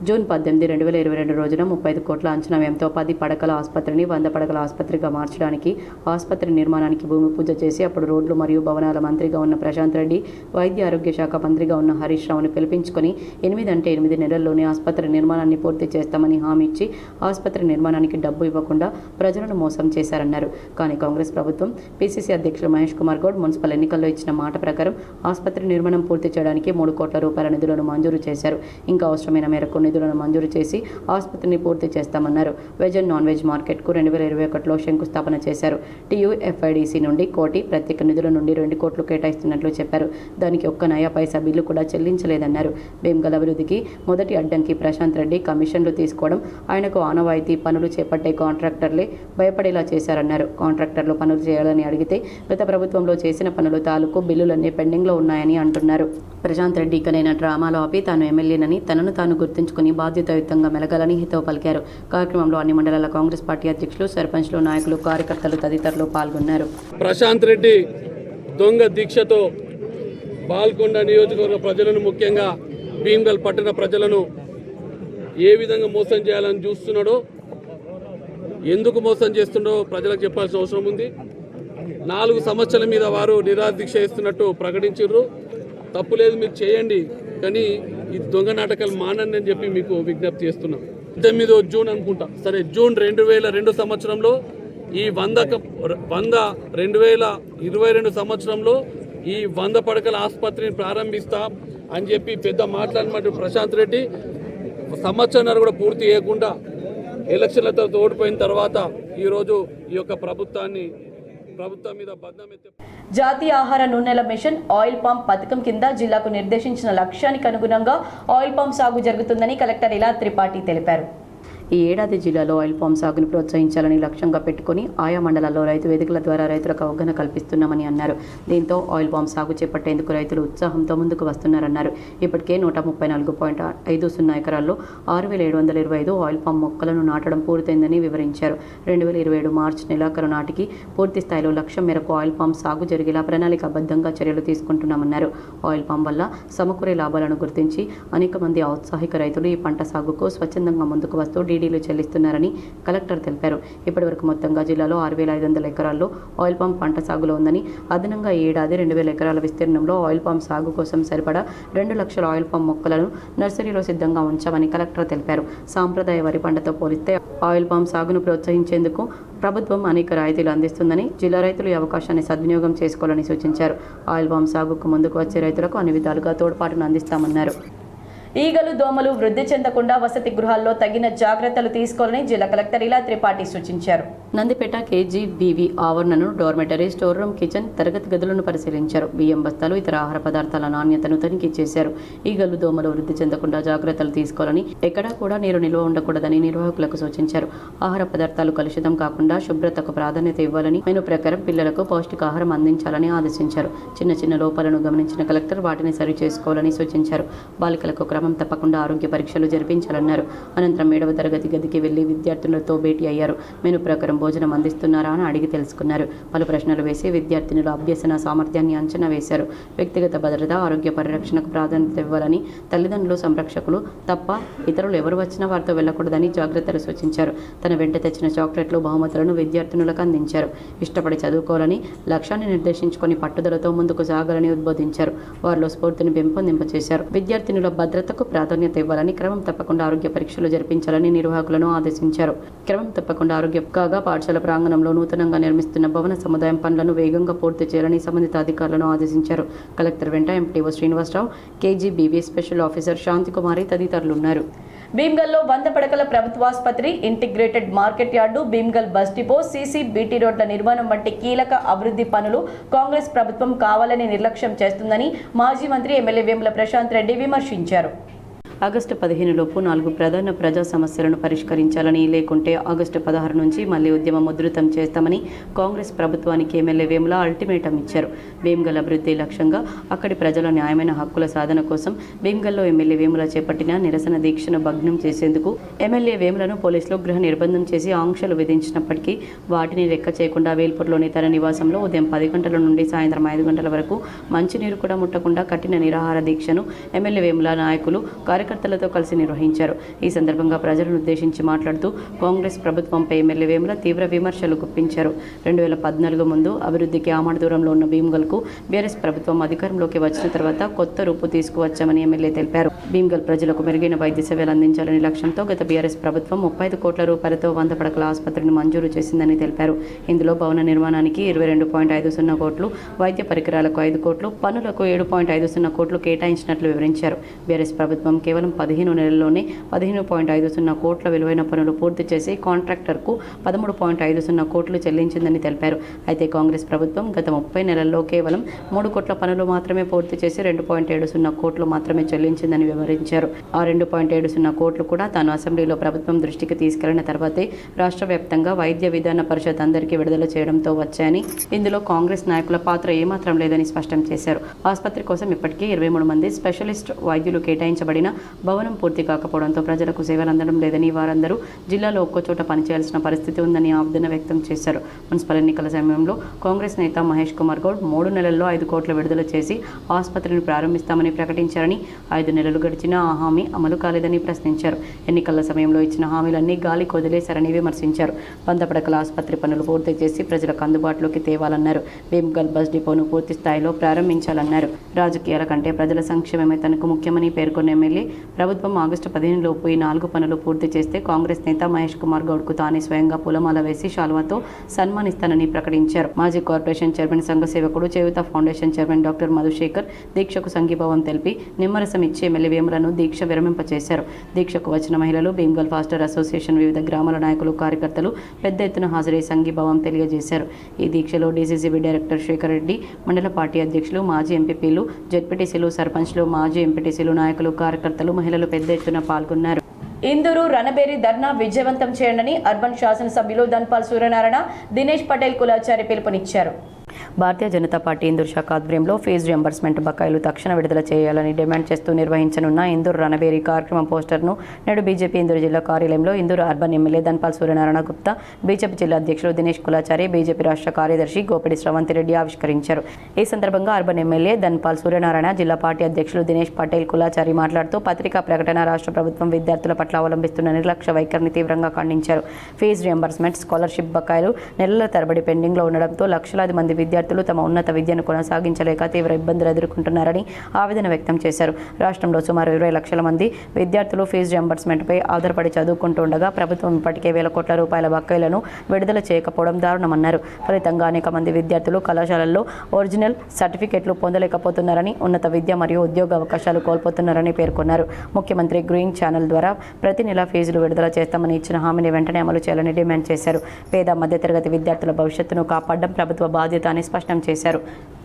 జూన్ 18, 2022 రోజున 35 కోట్ల అంచనా వ్యయంతో 10 పడకల ఆసుపత్రిని 100 పడకల ఆసుపత్రిగా మార్చడానికి ఆసుపత్రి నిర్మాణానికి భూమి పూజ చేసి అప్పుడు రోడ్లు మరియు భవనాల మంత్రిగా ఉన్న ప్రశాంత్ రెడ్డి, వైద్య ఆరోగ్య శాఖ మంత్రిగా ఉన్న హరీష్ రావును పిలిపించుకొని 8 అంటే 8 నెలల్లోనే ఆసుపత్రి నిర్మాణాన్ని పూర్తి చేస్తామని హామీ ఇచ్చి ఆసుపత్రి నిర్మాణానికి డబ్బు ఇవ్వకుండా ప్రజలను మోసం చేశారన్నారు. కానీ కాంగ్రెస్ ప్రభుత్వం పీసీసీ అధ్యక్షులు మహేష్ కుమార్ గౌడ్ మున్సిపల్ ఎన్నికల్లో ఇచ్చిన మాట ప్రకారం ఆసుపత్రి నిర్మాణం పూర్తి చేయడానికి 3 కోట్ల రూపాయల నిధులను మంజూరు చేశారు. ఇంకా అవసరమైన మేరకు నిధులను మంజూరు చేసి ఆసుపత్రిని పూర్తి చేస్తామన్నారు. వెజ్ అండ్ నాన్ వెజ్ మార్కెట్కు 2021లో శంకుస్థాపన చేశారు. TUFIDC నుండి 1 కోటి, ప్రత్యేక నిధుల నుండి 2 కోట్లు కేటాయిస్తున్నట్లు చెప్పారు. దానికి ఒక్క నయా పైసా బిల్లు కూడా చెల్లించలేదన్నారు. భీమ్గల్ అభివృద్ధికి మొదటి అడ్డంకి ప్రశాంత్ రెడ్డి కమిషన్లు తీసుకోవడం, ఆయనకు ఆనవాయితీ పనులు చేపట్టే కాంట్రాక్టర్లే భయపడేలా చేశారన్నారు. కాంట్రాక్టర్లు పనులు చేయాలని అడిగితే గత ప్రభుత్వంలో చేసిన పనులు తాలూకు బిల్లులన్నీ పెండింగ్లో ఉన్నాయని అంటున్నారు. ప్రశాంత్ రెడ్డి ఇకనైనా డ్రామాలో ఆపి తాను ఎమ్మెల్యేనని తనను తాను గుర్తుంచుకుని బాధ్యతాయుతంగా మెలగాలని హితవు పలికారు. కార్యక్రమంలో అన్ని మండలాల కాంగ్రెస్ పార్టీ అధ్యక్షులు, సర్పంచ్లు, నాయకులు, కార్యకర్తలు తదితరులు పాల్గొన్నారు. ప్రశాంత్ రెడ్డి దొంగ దీక్షతో బాల్కొండ నియోజకవర్గ ప్రజలను, ముఖ్యంగా భీమ్గల్ పట్టణ ప్రజలను ఏ విధంగా మోసం చేయాలని చూస్తున్నాడో ఎందుకు మోసం చేస్తుండో ప్రజలకు చెప్పాల్సిన అవసరం ఉంది. 4 సంవత్సరాల మీద వారు నిరాదీక్ష చేస్తున్నట్టు ప్రకటించారు. తప్పులేదు, మీరు చేయండి, కానీ ఈ దొంగ నాటకాలు మానండి అని చెప్పి మీకు విజ్ఞప్తి చేస్తున్నాం. 8 జూన్ అనుకుంటా, సరే జూన్ 2002 సంవత్సరంలో ఈ 2022 సంవత్సరంలో ఈ 100 పడకల ఆసుపత్రిని ప్రారంభిస్తాం అని చెప్పి పెద్ద మాట్లాడినట్టు ప్రశాంత్ రెడ్డి సంవత్సరాలు కూడా పూర్తి చేయకుండా ఎలక్షన్లతో ఓడిపోయిన తర్వాత ఈరోజు ఈ యొక్క ప్రభుత్వం మీద బద్నామెత్తే జాతీయ ఆహార నూనెల మిషన్ ఆయిల్ పామ్ పథకం కింద జిల్లాకు నిర్దేశించిన లక్ష్యానికి అనుగుణంగా ఆయిల్ పామ్ సాగు జరుగుతుందని కలెక్టర్ ఇలా త్రిపాఠి తెలిపారు. ఈ ఏడాది జిల్లాలో ఆయిల్ పామ్ సాగును ప్రోత్సహించాలని లక్ష్యంగా పెట్టుకుని ఆయా మండలాల్లో రైతు వేదికల ద్వారా రైతులకు అవగాహన కల్పిస్తున్నామని అన్నారు. దీంతో ఆయిల్ పామ్ సాగు చేపట్టేందుకు రైతులు ఉత్సాహంతో ముందుకు వస్తున్నారన్నారు. ఇప్పటికే 134.50 ఎకరాల్లో 6,725 ఆయిల్ పామ్ మొక్కలను నాటడం పూర్తయిందని వివరించారు. 2027 మార్చి నెలాఖరు నాటికి పూర్తి స్థాయిలో లక్ష్యం మేరకు ఆయిల్ పామ్ సాగు జరిగేలా ప్రణాళికాబద్ధంగా చర్యలు తీసుకుంటున్నామన్నారు. ఆయిల్ పామ్ వల్ల సమకూరే లాభాలను గుర్తించి అనేక మంది ఔత్సాహిక రైతులు ఈ పంట సాగుకు స్వచ్ఛందంగా ముందుకు వస్తూ డీడీలు చెల్లిస్తున్నారని కలెక్టర్ తెలిపారు. ఇప్పటివరకు మొత్తంగా జిల్లాలో 6,500 ఎకరాల్లో ఆయిల్ పామ్ పంట సాగులో ఉందని, అదనంగా ఈ ఏడాది 2,000 ఎకరాల విస్తీర్ణంలో ఆయిల్ పామ్ సాగు కోసం సరిపడా 2 లక్షల ఆయిల్ పామ్ మొక్కలను నర్సరీలో సిద్ధంగా ఉంచామని కలెక్టర్ తెలిపారు. సాంప్రదాయ వరి పంటతో పోలిస్తే ఆయిల్ పామ్ సాగును ప్రోత్సహించేందుకు ప్రభుత్వం అనేక రాయితీలు అందిస్తుందని, జిల్లా రైతులు ఈ అవకాశాన్ని సద్వినియోగం చేసుకోవాలని సూచించారు. ఆయిల్ పామ్ సాగుకు ముందుకు వచ్చే రైతులకు అన్ని విధాలుగా తోడ్పాటును అందిస్తామన్నారు. ఈగలు దోమలు వృద్ధి చెందకుండా వసతి గృహాల్లో తగిన జాగ్రత్తలు తీసుకోవాలని జిల్లా కలెక్టర్ ఇలా త్రిపాఠి సూచించారు. నందిపేట కేజీబీవీ ఆవరణను డార్మెటరీ, స్టోర్ రూమ్, కిచెన్, తరగతి గదులను పరిశీలించారు. బియ్యం బస్తాలు, ఇతర ఆహార పదార్థాల నాణ్యతను తనిఖీ చేశారు. ఈగలు దోమలు వృద్ధి చెందకుండా జాగ్రత్తలు తీసుకోవాలని, ఎక్కడా కూడా నీరు నిల్వ ఉండకూడదని నిర్వాహకులకు సూచించారు. ఆహార పదార్థాలు కలుషితం కాకుండా శుభ్రతకు ప్రాధాన్యత ఇవ్వాలని, మెను ప్రకారం పిల్లలకు పౌష్టికాహారం అందించాలని ఆదేశించారు. చిన్న చిన్న లోపాలను గమనించిన కలెక్టర్ వాటిని సరి చేసుకోవాలని సూచించారు. బాలికలకు క్రమం తప్పకుండా ఆరోగ్య పరీక్షలు జరిపించాలన్నారు. అనంతరం 7వ తరగతి గదికి వెళ్లి విద్యార్థులతో భేటీ అయ్యారు. మెను ప్రకారం భోజనం అందిస్తున్నారా అని అడిగి తెలుసుకున్నారు. పలు ప్రశ్నలు వేసి విద్యార్థినుల అభ్యసన సామర్థ్యాన్ని అంచనా వేశారు. వ్యక్తిగత భద్రత, ఆరోగ్య పరిరక్షణకు ప్రాధాన్యత ఇవ్వాలని, తల్లిదండ్రులు, సంరక్షకులు తప్ప ఇతరులు ఎవరు వచ్చినా వారితో వెళ్లకూడదని జాగ్రత్తలు సూచించారు. తన వెంట తెచ్చిన చాక్లెట్లు, బహుమతులను విద్యార్థినులకు అందించారు. ఇష్టపడి చదువుకోవాలని, లక్ష్యాన్ని నిర్దేశించుకొని పట్టుదలతో ముందుకు సాగాలని ఉద్బోధించారు. వారిలో స్ఫూర్తిని పెంపొందింపచేశారు. విద్యార్థినుల భద్రతకు ప్రాధాన్యత ఇవ్వాలని, క్రమం తప్పకుండా ఆరోగ్య పరీక్షలు జరిపించాలని నిర్వాహకులను ఆదేశించారు. క్రమం తప్పకుండా ఆరోగ్య కాగా పాఠశాల ప్రాంగణంలో నూతనంగా నిర్మిస్తున్న భవన సముదాయం పనులను వేగంగా పూర్తి చేయాలని సంబంధిత అధికారులను ఆదేశించారు. కలెక్టర్ వెంట MPO Srinivasa Rao, KGBV special officer Shanthikumari తదితరులు ఉన్నారు. భీమ్గల్లో 100 పడకల ప్రభుత్వాసుపత్రి, integrated market yard, Bheemgal bus depot, CC BT రోడ్ల నిర్మాణం వంటి కీలక అభివృద్ధి పనులు కాంగ్రెస్ ప్రభుత్వం కావాలని నిర్లక్ష్యం చేస్తుందని మాజీ మంత్రి ఎమ్మెల్యే వేముల ప్రశాంత్ రెడ్డి విమర్శించారు. ఆగస్టు 15 లోపు 4 ప్రధాన ప్రజా సమస్యలను పరిష్కరించాలని, లేకుంటే ఆగస్టు 16 నుంచి మళ్లీ ఉద్యమం ఉధృతం చేస్తామని కాంగ్రెస్ ప్రభుత్వానికి ఎమ్మెల్యే వేముల అల్టిమేటం ఇచ్చారు. భీమ్గల్ అభివృద్ధి లక్ష్యంగా అక్కడి ప్రజల న్యాయమైన హక్కుల సాధన కోసం భీమ్గల్లో ఎమ్మెల్యే వేముల చేపట్టిన నిరసన దీక్షను భగ్నం చేసేందుకు ఎమ్మెల్యే వేములను పోలీసులు గృహ నిర్బంధం చేసి ఆంక్షలు విధించినప్పటికీ వాటిని లెక్క చేయకుండా వేల్పూర్లోని తన నివాసంలో ఉదయం 10 గంటల నుండి సాయంత్రం 5 గంటల వరకు మంచినీరు కూడా ముట్టకుండా కఠిన నిరాహార దీక్షను ఎమ్మెల్యే వేముల నాయకులు కార్యకర్తలతో కలిసి నిర్వహించారు. ఈ సందర్భంగా ప్రజలను ఉద్దేశించి మాట్లాడుతూ కాంగ్రెస్ ప్రభుత్వంపై ఎమ్మెల్యే వేముల తీవ్ర విమర్శలు గుప్పించారు. 2014 ముందు అభివృద్ధికి ఆమడ దూరంలో ఉన్న భీమ్గల్కు బీఆర్ఎస్ ప్రభుత్వం అధికారంలోకి వచ్చిన తర్వాత కొత్త రూపు తీసుకువచ్చామని ఎమ్మెల్యే తెలిపారు. భీమ్గల్ ప్రజలకు మెరుగైన వైద్య సేవలు అందించాలని లక్ష్యంతో గత బీఆర్ఎస్ ప్రభుత్వం 35 కోట్ల రూపాయలతో 100 పడకల ఆసుపత్రిని మంజూరు చేసిందని తెలిపారు. ఇందులో భవన నిర్మాణానికి 22.50 కోట్లు, వైద్య పరికరాలకు 5 కోట్లు, పనులకు 7.50 కోట్లు కేటాయించినట్లు వివరించారు. బీఆర్ఎస్ ప్రభుత్వం కేవలం 15 నెలల్లోనే 15.50 కోట్ల విలువైన పనులు పూర్తి చేసి కాంట్రాక్టర్కు 13.50 కోట్లు చెల్లించిందని తెలిపారు. అయితే కాంగ్రెస్ ప్రభుత్వం గత 30 నెలల్లో కేవలం 3 కోట్ల పనులు మాత్రమే పూర్తి చేసి 2.70 కోట్లు మాత్రమే చెల్లించిందని వివరించారు. ఆ 2.70 కోట్లు కూడా తాను అసెంబ్లీలో ప్రభుత్వం దృష్టికి తీసుకెళ్లిన తర్వాతే రాష్ట్ర వ్యాప్తంగా వైద్య విధాన పరిషత్ అందరికీ విడుదల చేయడంతో వచ్చాయని, ఇందులో కాంగ్రెస్ నాయకుల పాత్ర ఏమాత్రం లేదని స్పష్టం చేశారు. ఆసుపత్రి కోసం ఇప్పటికే 23 మంది స్పెషలిస్ట్ వైద్యులు కేటాయించబడిన భవనం పూర్తి కాకపోవడంతో ప్రజలకు సేవలు అందడం లేదని, వారందరూ జిల్లాలో ఒక్కచోట పనిచేయాల్సిన పరిస్థితి ఉందని ఆవేదన వ్యక్తం చేశారు. మున్సిపల్ ఎన్నికల సమయంలో కాంగ్రెస్ నేత మహేష్ కుమార్ గౌడ్ 3 నెలల్లో 5 కోట్ల విడుదల చేసి ఆసుపత్రిని ప్రారంభిస్తామని ప్రకటించారని, 5 నెలలు గడిచినా ఆ హామీ అమలు కాలేదని ప్రశ్నించారు. ఎన్నికల సమయంలో ఇచ్చిన హామీలన్నీ గాలి కొదిలేశారని విమర్శించారు. 100 పడకల ఆసుపత్రి పనులు పూర్తి చేసి ప్రజలకు అందుబాటులోకి తేవాలన్నారు. భీమ్గల్ బస్ డిపోను పూర్తి స్థాయిలో ప్రారంభించాలన్నారు. రాజకీయాల కంటే ప్రజల సంక్షేమమే తనకు ముఖ్యమని పేర్కొన్న ఎమ్మెల్యే, ప్రభుత్వం ఆగస్టు 15 లోపు ఈ 4 పనులు పూర్తి చేస్తే కాంగ్రెస్ నేత మహేష్ కుమార్ గౌడ్కు తానే స్వయంగా పూలమాల వేసి శాలువాతో సన్మానిస్తానని ప్రకటించారు. మాజీ కార్పొరేషన్ చైర్మన్ సంఘ సేవకుడు, చేయూత ఫౌండేషన్ చైర్మన్ డాక్టర్ మధుశేఖర్ దీక్షకు సంఘీభావం తెలిపి నిమ్మరసం ఇచ్చి ఎమ్మెల్యే వేములను దీక్ష విరమింపచేశారు. దీక్షకు వచ్చిన మహిళలు, భీమ్గల్ ఫాస్టర్ అసోసియేషన్ వివిధ గ్రామాల నాయకులు, కార్యకర్తలు పెద్ద ఎత్తున హాజరై సంఘీభావం తెలియజేశారు. ఈ దీక్షలో డీసీసీబీ డైరెక్టర్ శేఖర్ రెడ్డి, మండల పార్టీ అధ్యక్షులు, మాజీ ఎంపీపీలు, జెడ్పీటీసీలు, సర్పంచ్లు, మాజీ ఎంపీటీసీలు, నాయకులు, కార్యకర్తలు, మహిళలు పెద్ద ఎత్తున పాల్గొన్నారు. ఇందూరు రణబేరి ధర్నా విజయవంతం చేయండి అర్బన్ శాసనసభ్యులు ధన్పాల్ సూర్యనారాయణ, దినేష్ పటేల్ కులాచారి పిలుపునిచ్చారు. భారతీయ జనతా పార్టీ ఇందూరు శాఖ ఆధ్వర్యంలో ఫీజు రియంబర్స్మెంట్ బకాయిలు తక్షణ విడుదల చేయాలని డిమాండ్ చేస్తూ నిర్వహించనున్న ఇందూరు రణబేరి కార్యక్రమం పోస్టర్ను నేడు బీజేపీ ఇందూరు జిల్లా కార్యాలయంలో Indur urban MLA Dhanpal Suryanarayana Gupta, BJP జిల్లా అధ్యక్షులు దినేష్ కులాచారి, బీజేపీ రాష్ట్ర కార్యదర్శి గోపిడి శ్రవంతిరెడ్డి ఆవిష్కరించారు. ఈ సందర్భంగా అర్బన్ ఎమ్మెల్యే ధన్పాల్ సూర్యనారాయణ, జిల్లా పార్టీ అధ్యక్షులు దినేష్ పటేల్ కులాచారి మాట్లాడుతూ పత్రికా ప్రకటన రాష్ట్ర ప్రభుత్వం విద్యార్థుల పట్ల అవలంబిస్తున్న నిర్లక్ష్య వైఖరిని తీవ్రంగా ఖండించారు. ఫీజు రియంబర్స్మెంట్, స్కాలర్షిప్ బకాయిలు నెలల తరబడి పెండింగ్లో ఉండడంతో లక్షలాది మంది విద్యార్థులు తమ ఉన్నత విద్యను కొనసాగించలేక తీవ్ర ఇబ్బందులు ఎదుర్కొంటున్నారని ఆవేదన వ్యక్తం చేశారు. రాష్ట్రంలో సుమారు 20 లక్షల మంది విద్యార్థులు ఫీజు రియంబర్స్మెంట్పై ఆధారపడి చదువుకుంటుండగా ప్రభుత్వం ఇప్పటికే వేల కోట్ల రూపాయల బకాయిలను విడుదల చేయకపోవడం దారుణమన్నారు. ఫలితంగా అనేక మంది విద్యార్థులు కళాశాలల్లో ఒరిజినల్ సర్టిఫికెట్లు పొందలేకపోతున్నారని, ఉన్నత విద్య మరియు ఉద్యోగ అవకాశాలు కోల్పోతున్నారని పేర్కొన్నారు. ముఖ్యమంత్రి గ్రీన్ ఛానల్ ద్వారా ప్రతి నెల ఫీజులు విడుదల చేస్తామని ఇచ్చిన హామీని వెంటనే అమలు చేయాలని డిమాండ్ చేశారు. పేద మధ్యతరగతి విద్యార్థుల భవిష్యత్తును కాపాడడం ప్రభుత్వ బాధ్యత అని స్పష్టం చేశారు.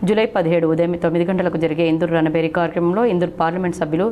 జూలై 17 ఉదయం 9 గంటలకు జరిగే ఇందూరు రణబేరి కార్యక్రమంలో ఇందూరు పార్లమెంట్ సభ్యులు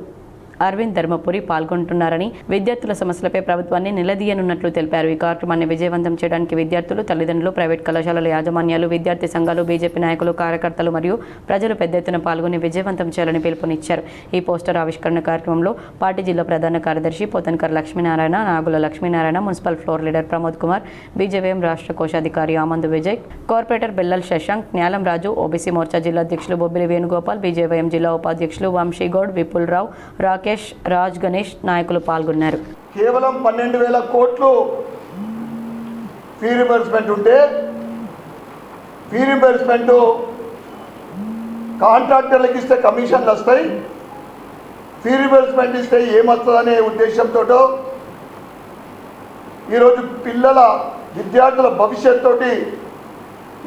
అరవింద్ ధర్మపురి పాల్గొంటున్నారని, విద్యార్థుల సమస్యలపై ప్రభుత్వాన్ని నిలదీయనున్నట్లు తెలిపారు. ఈ కార్యక్రమాన్ని విజయవంతం చేయడానికి విద్యార్థులు, తల్లిదండ్రులు, ప్రైవేట్ కళాశాలల యాజమాన్యాలు, విద్యార్థి సంఘాలు, బీజేపీ నాయకులు, కార్యకర్తలు మరియు ప్రజలు పెద్ద ఎత్తున పాల్గొని విజయవంతం చేయాలని పిలుపునిచ్చారు. ఈ పోస్టర్ ఆవిష్కరణ కార్యక్రమంలో పార్టీ జిల్లా ప్రధాన కార్యదర్శి Pothankar Lakshminarayana, Nagula Lakshminarayana, municipal floor leader Pramod Kumar, BJVM రాష్ట్ర కోశాధికారి ఆమందు విజయ్, కార్పొరేటర్ బెల్లల్ శశాంక్, న్యాలం రాజు, ఓబీసీ మోర్చా జిల్లా అధ్యక్షులు బొబ్బిలి వేణుగోపాల్, బీజేవీఎం జిల్లా ఉపాధ్యక్షులు వంశీగౌడ్, విపుల్ రావు, రాకేష్, రాజ్, గణేష్ నాయకులు పాల్గొన్నారు. కేవలం 12,000 కోట్లు ఫీ రింబర్స్మెంట్ ఉంటే, ఫీ రింబర్స్మెంట్ కాంట్రాక్టర్లకు ఇస్తే కమిషన్లు వస్తాయి, ఫీ రింబర్స్మెంట్ ఇస్తే ఏమొస్తుందనే ఉద్దేశంతో ఈరోజు పిల్లల విద్యార్థుల భవిష్యత్తు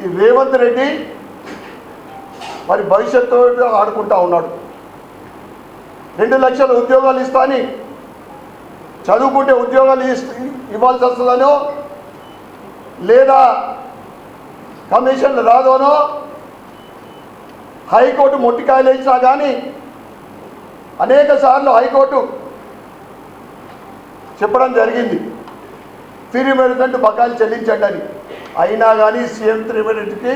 ఈ రేవంత్ రెడ్డి మరి భవిష్యత్తు ఆడుకుంటా ఉన్నాడు. 2 లక్షల ఉద్యోగాలు ఇస్తాని, చదువుకుంటే ఉద్యోగాలు ఇవ్వాల్సి వస్తుందనో, లేదా కమిషన్లు రాదోనో హైకోర్టు మొట్టికాయలు వేసినా కానీ అనేక సార్లు హైకోర్టు చెప్పడం జరిగింది ఫీ రింబర్స్మెంట్ బకాయిలు చెల్లించండి అని. అయినా కానీ సీఎం రేవంత్కి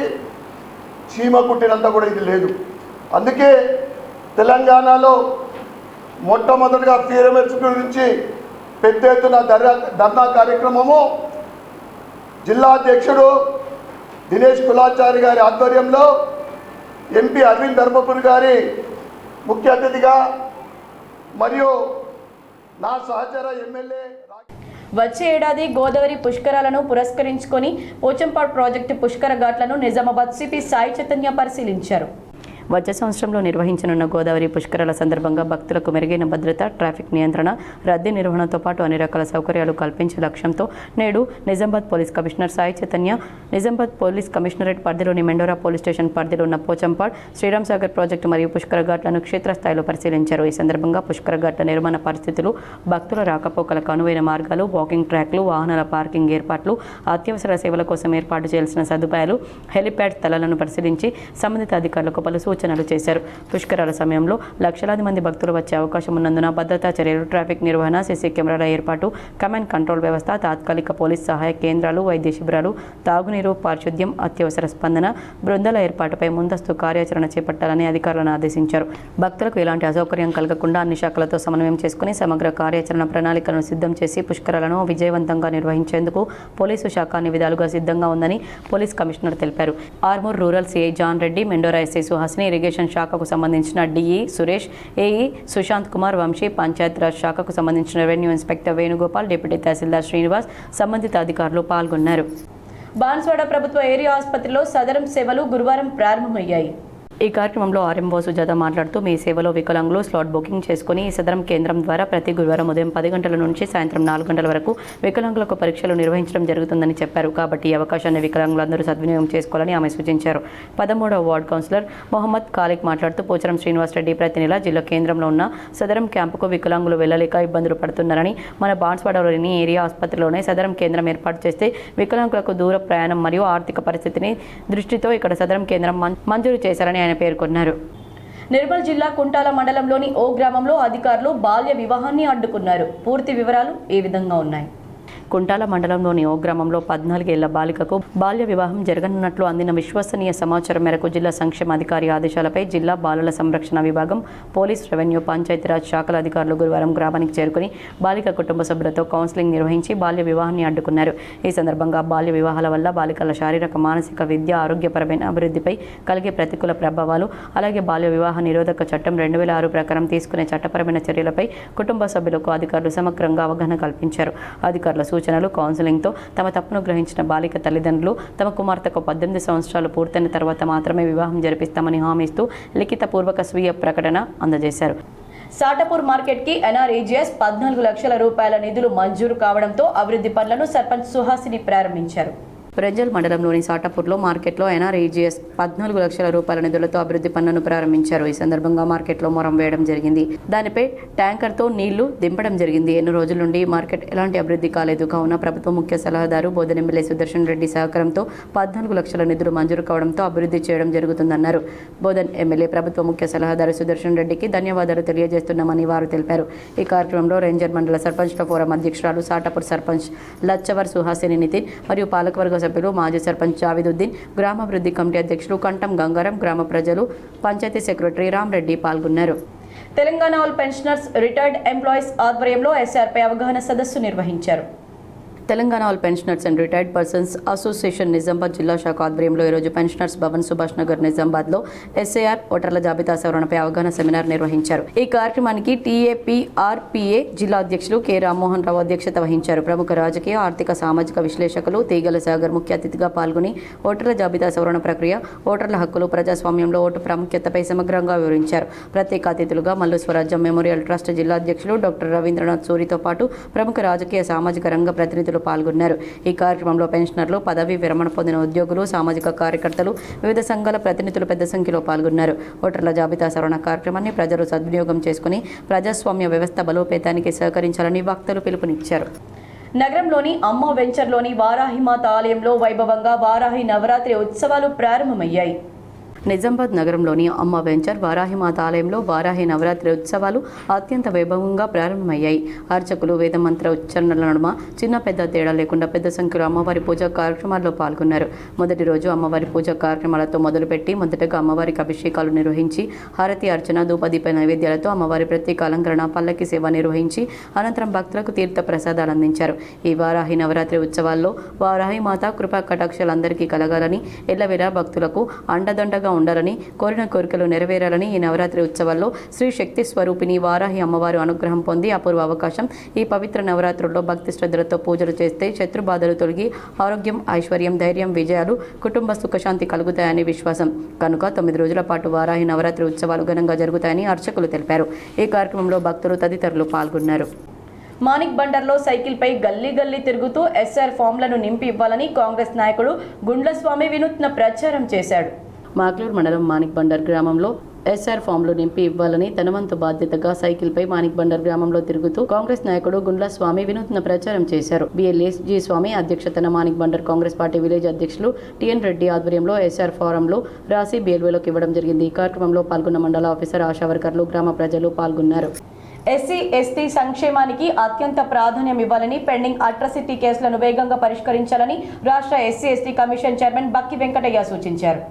చీమ కుట్టినంత కూడా ఇది లేదు. అందుకే తెలంగాణలో మొట్టమొదటిగా ఫీ రింబర్స్మెంట్ గురించి పెద్ద ఎత్తున ధర్నా కార్యక్రమము జిల్లా అధ్యక్షుడు దినేష్ కులాచారి గారి ఆధ్వర్యంలో ఎంపీ అరవింద్ ధర్మపురి గారి ముఖ్య అతిథిగా మరియు నా సహచర ఎమ్మెల్యే వచ్చే ఏడాది గోదావరి పుష్కరాలను పురస్కరించుకొని పోచంపాడు ప్రాజెక్టు పుష్కర ఘాట్లను నిజామాబాద్ సిపి సాయి చైతన్య పరిశీలించారు. వచ్చే సంవత్సరంలో నిర్వహించనున్న గోదావరి పుష్కరాల సందర్భంగా భక్తులకు మెరుగైన భద్రత, ట్రాఫిక్ నియంత్రణ, రద్దీ నిర్వహణతో పాటు అన్ని రకాల సౌకర్యాలు కల్పించే లక్ష్యంతో నేడు Nizamabad police commissioner Sai Chaitanya, Nizamabad police commissionerate పరిధిలోని మెండోరా పోలీస్ స్టేషన్ పరిధిలో ఉన్న పోచంపాడ్, శ్రీరామ్ సాగర్ ప్రాజెక్టు మరియు పుష్కర ఘాట్లను క్షేత్రస్థాయిలో పరిశీలించారు. ఈ సందర్భంగా పుష్కర ఘాట్ల నిర్మాణ పరిస్థితులు, భక్తుల రాకపోకలకు అనువైన మార్గాలు, వాకింగ్ ట్రాక్లు, వాహనాల పార్కింగ్ ఏర్పాట్లు, అత్యవసర సేవల కోసం ఏర్పాటు చేయాల్సిన సదుపాయాలు, హెలిప్యాడ్ స్థలాలను పరిశీలించి సంబంధిత అధికారులకు పలు సూచనలు సూచనలు చేశారు. పుష్కరాల సమయంలో లక్షలాది మంది భక్తులు వచ్చే అవకాశం ఉన్నందున భద్రతా చర్యలు, ట్రాఫిక్ నిర్వహణ, సీసీ కెమెరాల ఏర్పాటు, కమాండ్ కంట్రోల్ వ్యవస్థ, తాత్కాలిక పోలీస్ సహాయ కేంద్రాలు, వైద్య శిబిరాలు, తాగునీరు, పారిశుద్ధ్యం, అత్యవసర స్పందన బృందాల ఏర్పాటుపై ముందస్తు కార్యాచరణ చేపట్టాలని అధికారులను ఆదేశించారు. భక్తులకు ఎలాంటి అసౌకర్యం కలగకుండా అన్ని శాఖలతో సమన్వయం చేసుకుని సమగ్ర కార్యాచరణ ప్రణాళికలను సిద్ధం చేసి పుష్కరాలను విజయవంతంగా నిర్వహించేందుకు పోలీసు శాఖ అన్ని విధాలుగా సిద్ధంగా ఉందని పోలీస్ కమిషనర్ తెలిపారు. Armoor rural CI John Reddy, Mendora SI Suhasini, irrigation శాఖకు సంబంధించిన డిఈ సురేష్, ఏఈ సుశాంత్ కుమార్ వంశీ, పంచాయతీరాజ్ శాఖకు సంబంధించిన revenue inspector Venugopal, deputy tahsildar Srinivas, సంబంధిత అధికారులు పాల్గొన్నారు. బాన్స్వాడ ప్రభుత్వ ఏరియా ఆసుపత్రిలో సదరం సేవలు గురువారం ప్రారంభమయ్యాయి. ఈ కార్యక్రమంలో ఆర్ఎంఓ సుజాత మాట్లాడుతూ మీ సేవలో వికలాంగులు స్లాట్ బుకింగ్ చేసుకుని ఈ సదరం కేంద్రం ద్వారా ప్రతి గురువారం ఉదయం 10 గంటల నుంచి సాయంత్రం 4 గంటల వరకు వికలాంగులకు పరీక్షలు నిర్వహించడం జరుగుతుందని చెప్పారు. కాబట్టి ఈ అవకాశాన్ని వికలాంగులందరూ సద్వినియోగం చేసుకోవాలని ఆమె సూచించారు. 13వ వార్డు కౌన్సిలర్ మొహమ్మద్ ఖాలిక్ మాట్లాడుతూ పోచారం శ్రీనివాసరెడ్డి ప్రతి నెల జిల్లా కేంద్రంలో ఉన్న సదరం క్యాంపుకు వికలాంగులు వెళ్లలేక ఇబ్బందులు పడుతున్నారని, మన బాన్స్వాడలోని ఏరియా ఆసుపత్రిలోనే సదరం కేంద్రం ఏర్పాటు చేస్తే వికలాంగులకు దూర ప్రయాణం మరియు ఆర్థిక పరిస్థితిని దృష్టితో ఇక్కడ సదరం కేంద్రం మంజూరు చేశారని ఆయన పేర్కొన్నారు. నిర్మల్ జిల్లా కుంటాల మండలంలోని ఓ గ్రామంలో అధికారులు బాల్య వివాహాన్ని అడ్డుకున్నారు. పూర్తి వివరాలు ఈ విధంగా ఉన్నాయి. కుంటాల మండలంలోని ఓ గ్రామంలో 14 ఏళ్ల బాలికకు బాల్య వివాహం జరగనున్నట్లు అందిన విశ్వసనీయ సమాచారం మేరకు జిల్లా సంక్షేమ అధికారి ఆదేశాలపై జిల్లా బాలల సంరక్షణ విభాగం, పోలీస్, రెవెన్యూ, పంచాయతీరాజ్ శాఖల అధికారులు గురువారం గ్రామానికి చేరుకుని బాలిక కుటుంబ సభ్యులతో కౌన్సిలింగ్ నిర్వహించి బాల్య వివాహాన్ని అడ్డుకున్నారు. ఈ సందర్భంగా బాల్య వివాహాల వల్ల బాలికల శారీరక, మానసిక, విద్య, ఆరోగ్యపరమైన అభివృద్ధిపై కలిగే ప్రతికూల ప్రభావాలు, అలాగే బాల్య వివాహ నిరోధక చట్టం 2006 ప్రకారం తీసుకునే చట్టపరమైన చర్యలపై కుటుంబ సభ్యులకు అధికారులు సమగ్రంగా అవగాహన కల్పించారు. అధికారుల సూచనలు, కౌన్సిలింగ్తో తమ తప్పును గ్రహించిన బాలిక తల్లిదండ్రులు తమ కుమార్తెకు 18 సంవత్సరాలు పూర్తయిన తర్వాత మాత్రమే వివాహం జరిపిస్తామని హామీ ఇస్తూ లిఖితపూర్వక స్వీయ ప్రకటన అందజేశారు. సాటపూర్ మార్కెట్కి ఎన్ఆర్ఈజీఎస్ 14 లక్షల రూపాయల నిధులు మంజూరు కావడంతో అభివృద్ధి పనులను సర్పంచ్ సుహాసిని ప్రారంభించారు. ప్రెంజల్ మండలంలోని సాటాపూర్లో మార్కెట్లో ఎన్ఆర్ఈజీఎస్ 14 లక్షల రూపాయల నిధులతో అభివృద్ధి పనులను ప్రారంభించారు. ఈ సందర్భంగా మార్కెట్లో మొరం వేయడం జరిగింది. దానిపై ట్యాంకర్తో నీళ్లు దింపడం జరిగింది. ఎన్నో రోజుల నుండి మార్కెట్ ఎలాంటి అభివృద్ధి కాలేదు కావున ప్రభుత్వ ముఖ్య సలహాదారు బోధన్ ఎమ్మెల్యే సుదర్శన్ రెడ్డి సహకారంతో 14 లక్షల నిధులు మంజూరు కావడంతో అభివృద్ధి చేయడం జరుగుతుందన్నారు. బోధన్ ఎమ్మెల్యే ప్రభుత్వ ముఖ్య సలహాదారు సుదర్శన్ రెడ్డికి ధన్యవాదాలు తెలియజేస్తున్నామని వారు తెలిపారు. ఈ కార్యక్రమంలో రేంజర్ మండల సర్పంచ్ల ఫోరం అధ్యక్షురాలు సాటాపూర్ సర్పంచ్ లచ్చవర్ సుహాసిని నితిన్ మరియు పాలకవర్గ సభ్యులు మాజీ సర్పంచ్ జావిదుద్దీన్, గ్రామాభివృద్ధి కమిటీ అధ్యక్షులు కంఠం గంగారం, గ్రామ ప్రజలు, పంచాయతీ సెక్రటరీ రామరెడ్డి పాల్గొన్నారు. Telangana all pensioners retired employees ఆధ్వర్యంలో ఎస్ఆర్పై అవగాహన సదస్సు నిర్వహించారు. Telangana all pensioners and retired persons association Nizamabad జిల్లా శాఖ ఆధ్వర్యంలో ఈరోజు పెన్షనర్స్ భవన్ సుభాష్ నగర్ నిజామాబాద్లో ఎస్ఐఆర్ ఓటర్ల జాబితా సవరణపై అవగాహన సెమినార్ నిర్వహించారు. ఈ కార్యక్రమానికి టీఏపీఆర్పీఏ జిల్లా అధ్యక్షులు కె రామ్మోహన్ రావు అధ్యక్షత వహించారు. ప్రముఖ రాజకీయ, ఆర్థిక, సామాజిక విశ్లేషకులు తీగల సాగర్ ముఖ్య అతిథిగా పాల్గొని ఓటర్ల జాబితా సవరణ ప్రక్రియ, ఓటర్ల హక్కులు, ప్రజాస్వామ్యంలో ఓటు ప్రాముఖ్యతపై సమగ్రంగా వివరించారు. ప్రత్యేక అతిథులుగా మల్లు స్వరాజ్యం మెమోరియల్ ట్రస్ట్ జిల్లా అధ్యక్షులు డాక్టర్ రవీంద్రనాథ్ సూరితో పాటు ప్రముఖ రాజకీయ, సామాజిక రంగ ప్రతినిధులు పాల్గొన్నారు. ఈ కార్యక్రమంలో పెన్షనర్లు, పదవీ విరమణ పొందిన ఉద్యోగులు, సామాజిక కార్యకర్తలు, వివిధ సంఘాల ప్రతినిధులు పెద్ద సంఖ్యలో పాల్గొన్నారు. ఓటర్ల జాబితా సవరణ కార్యక్రమాన్ని ప్రజలు సద్వినియోగం చేసుకుని ప్రజాస్వామ్య వ్యవస్థ బలోపేతానికి సహకరించాలని వక్తలు పిలుపునిచ్చారు. నగరంలోని అమ్మ వెంచర్లోని వారాహిమాత ఆలయంలో వైభవంగా వారాహి నవరాత్రి ఉత్సవాలు ప్రారంభమయ్యాయి. నిజామాబాద్ నగరంలోని అమ్మ వెంచర్ వారాహిమాత ఆలయంలో వారాహి నవరాత్రి ఉత్సవాలు అత్యంత వైభవంగా ప్రారంభమయ్యాయి. అర్చకులు వేదమంత్ర ఉచ్చారణల నడుమ చిన్న పెద్ద తేడా లేకుండా పెద్ద సంఖ్యలో అమ్మవారి పూజా కార్యక్రమాల్లో పాల్గొన్నారు. మొదటి రోజు అమ్మవారి పూజా కార్యక్రమాలతో మొదలుపెట్టి మొదటగా అమ్మవారికి అభిషేకాలు నిర్వహించి హారతి, అర్చన, ధూపదీప నైవేద్యాలతో అమ్మవారి ప్రత్యేక అలంకరణ, పల్లకి సేవ నిర్వహించి అనంతరం భక్తులకు తీర్థ ప్రసాదాలు అందించారు. ఈ వారాహి నవరాత్రి ఉత్సవాల్లో వారాహి మాత కృపా కటాక్షాలు అందరికీ కలగాలని, ఎల్లవేళ భక్తులకు అండదండగా ఉండాలని, కోరిన కోరికలు నెరవేరాలని ఈ నవరాత్రి ఉత్సవాల్లో శ్రీ శక్తి స్వరూపిణి వారాహి అమ్మవారు అనుగ్రహం పొంది అపూర్వ అవకాశం. ఈ పవిత్ర నవరాత్రుల్లో భక్తి శ్రద్ధలతో పూజలు చేస్తే శత్రు బాధలు తొలగి ఆరోగ్యం, ఐశ్వర్యం, ధైర్యం, విజయాలు, కుటుంబ సుఖశాంతి కలుగుతాయని విశ్వాసం. కనుక 9 రోజుల పాటు వారాహి నవరాత్రి ఉత్సవాలు ఘనంగా జరుగుతాయని అర్చకులు తెలిపారు. ఈ కార్యక్రమంలో భక్తులు తదితరులు పాల్గొన్నారు. మాణిక్ బండర్లో సైకిల్పై గల్లీ గల్లీ తిరుగుతూ ఎస్ఆర్ ఫామ్లను నింపి ఇవ్వాలని కాంగ్రెస్ నాయకుడు గుండ్లస్వామి వినూత్న ప్రచారం చేశాడు. మాక్లూర్ మండలం మాణిక్ బండర్ గ్రామంలో ఎస్ఆర్ ఫామ్లు నింపి ఇవ్వాలని తన వంతు బాధ్యతగా సైకిల్పై మాణిక్ బండర్ గ్రామంలో తిరుగుతూ కాంగ్రెస్ నాయకుడు గుండ్ల స్వామి వినూత్న ప్రచారం చేశారు. బిఎల్ఎస్జీ స్వామి అధ్యక్షతన మాణిక్ బండర్ కాంగ్రెస్ పార్టీ విలేజ్ అధ్యక్షులు టిఎన్ రెడ్డి ఆధ్వర్యంలో ఎస్ఆర్ ఫారంలో రాసి బిఎల్ఓలకు ఇవ్వడం జరిగింది. ఈ కార్యక్రమంలో పాల్గొన్న మండల ఆఫీసర్, ఆశా వర్కర్లు, గ్రామ ప్రజలు పాల్గొన్నారు. ఎస్సీ ఎస్టీ సంక్షేమానికి అత్యంత ప్రాధాన్యం ఇవ్వాలని, పెండింగ్ అట్రాసిటీ కేసులను వేగంగా పరిష్కరించాలని రాష్ట్ర SC ST commission chairman Bakki Venkataiah సూచించారు.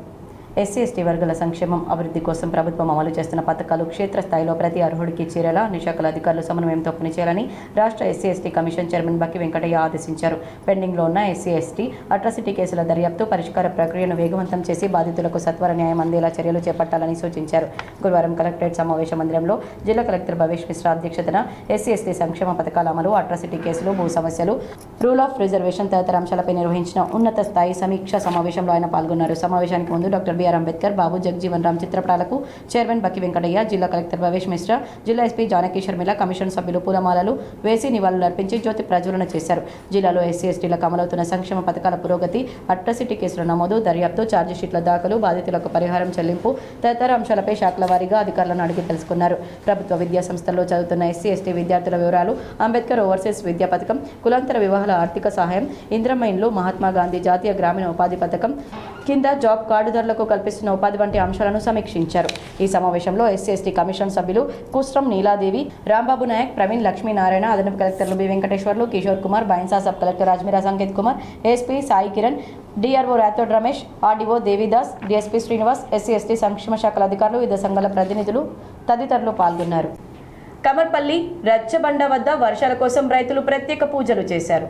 ఎస్సీ ఎస్టీ వర్గాల సంక్షేమం, అభివృద్ధి కోసం ప్రభుత్వం అమలు చేస్తున్న పథకాలు క్షేత్రస్థాయిలో ప్రతి అర్హుడికి చేరేలా అన్ని శాఖల అధికారులు సమన్వయంతో పనిచేయాలని రాష్ట్ర SC ST commission chairman Bakki Venkataiah ఆదేశించారు. పెండింగ్లో ఉన్న ఎస్సీ ఎస్టీ అట్రాసిటీ కేసుల దర్యాప్తు, పరిష్కార ప్రక్రియను వేగవంతం చేసి బాధితులకు సత్వర న్యాయం అందేలా చర్యలు చేపట్టాలని సూచించారు. గురువారం కలెక్టరేట్ సమావేశ మందిరంలో జిల్లా కలెక్టర్ భవేష్ మిశ్రా అధ్యక్షతన ఎస్సీ ఎస్టీ సంక్షేమ పథకాల అమలు, అట్రాసిటీ కేసులు, భూ సమస్యలు, రూల్ ఆఫ్ రిజర్వేషన్ తదితర అంశాలపై నిర్వహించిన ఉన్నత స్థాయి సమీక్షా సమావేశంలో ఆయన పాల్గొన్నారు. సమావేశానికి ముందు డాక్టర్ బిఆర్ అంబేద్కర్, బాబు జగజీవన్ రామ్ చిత్రపటాలకు చైర్మన్ బక్కి వెంకటయ్య, జిల్లా కలెక్టర్ భవేష్ మిశ్రా, జిల్లా ఎస్పీ జానకి షర్మిల, కమిషన్ సభ్యులు పూలమాలలు వేసి నివాళులర్పించి జ్యోతి ప్రజ్వలన చేశారు. జిల్లాలో ఎస్సీ ఎస్టీలకు అమలవుతున్న సంక్షేమ పథకాల పురోగతి, అట్రాసిటీ కేసుల నమోదు, దర్యాప్తు, ఛార్జిషీట్ల దాఖలు, బాధితులకు పరిహారం చెల్లింపు తదితర అంశాలపై శాఖల వారీగా అధికారులను అడిగి తెలుసుకున్నారు. ప్రభుత్వ విద్యా సంస్థల్లో చదువుతున్న ఎస్సీ ఎస్టీ విద్యార్థుల వివరాలు, అంబేద్కర్ ఓవర్సీస్ విద్యా పథకం, కులాంతర వివాహాల ఆర్థిక సహాయం, ఇందిరమ్మ ఇండ్లు, మహాత్మా గాంధీ జాతీయ గ్రామీణ ఉపాధి పథకం కింద జాబ్ కార్డుదారులకు కల్పిస్తున్న ఉపాధి వంటి అంశాలను సమీక్షించారు. ఈ సమావేశంలో ఎస్సీ ఎస్టీ కమిషన్ సభ్యులు కుస్రం నీలాదేవి, రాంబాబు నాయక్, ప్రవీణ్, లక్ష్మీనారాయణ, అదనపు కలెక్టర్లు B Venkateshwarlu, Kishore Kumar, Bhainsa sub collector Ajmeera Sanketh Kumar, SP Sai Kiran, DRO Rathod Ramesh, RDO Devidas, DSP Srinivas, SC ST సంక్షేమ శాఖల అధికారులు, వివిధ సంఘాల ప్రతినిధులు తదితరులు పాల్గొన్నారు. కమర్పల్లి రచ్చబండ వద్ద వర్షాల కోసం రైతులు ప్రత్యేక పూజలు చేశారు.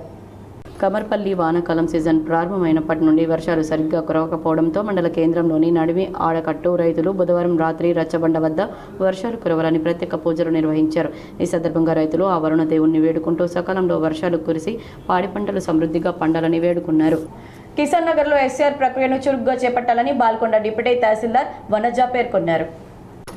కమర్పల్లి వానాకాలం సీజన్ ప్రారంభమైనప్పటి నుండి వర్షాలు సరిగ్గా కురవకపోవడంతో మండల కేంద్రంలోని నడిమి ఆడకట్టు రైతులు బుధవారం రాత్రి రచ్చబండ వద్ద వర్షాలు కురవాలని ప్రత్యేక పూజలు నిర్వహించారు. ఈ సందర్భంగా రైతులు ఆ వరుణ దేవుణ్ణి వేడుకుంటూ సకాలంలో వర్షాలు కురిసి పాడి పంటలు సమృద్ధిగా పండాలని వేడుకున్నారు. కిసాన్ నగర్లో ఎస్ఆర్ ప్రక్రియను చురుగ్గా చేపట్టాలని బాల్కొండ డిప్యూటీ తహసీల్దార్ వనజా పేర్కొన్నారు.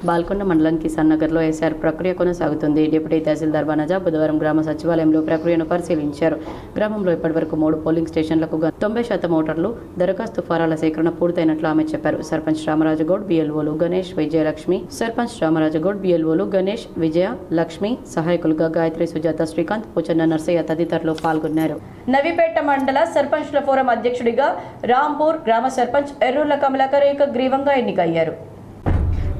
బాల్కొండ మండలం కిసాన్ నగర్లో ఎస్ఆర్ ప్రక్రియ కొనసాగుతుంది. డిప్యూటీ తహసీల్దార్ వనజా బుధవారం గ్రామ సచివాలయంలో ప్రక్రియను పరిశీలించారు. గ్రామంలో ఇప్పటివరకు 3 పోలింగ్ స్టేషన్లకు 90% ఓటర్లు దరఖాస్తు ఫారాల సేకరణ పూర్తయినట్లు ఆమె చెప్పారు. సర్పంచ్ రామరాజగౌడ్, బిఎల్ఓలు గణేష్, విజయలక్ష్మి, సర్పంచ్ రామరాజగౌడ్, బిఎల్ఓలు గణేష్, విజయ, లక్ష్మి, సహాయకులుగా గాయత్రి, సుజాత, శ్రీకాంత్, పూచన్న నర్సయ్య తదితరులు పాల్గొన్నారు. నవీపేట మండల సర్పంచ్ల ఫోరం అధ్యక్షుడిగా రాంపూర్ గ్రామ సర్పంచ్ ఎర్రుల కమలాకర్ ఏకగ్రీవంగా ఎన్నికయ్యారు.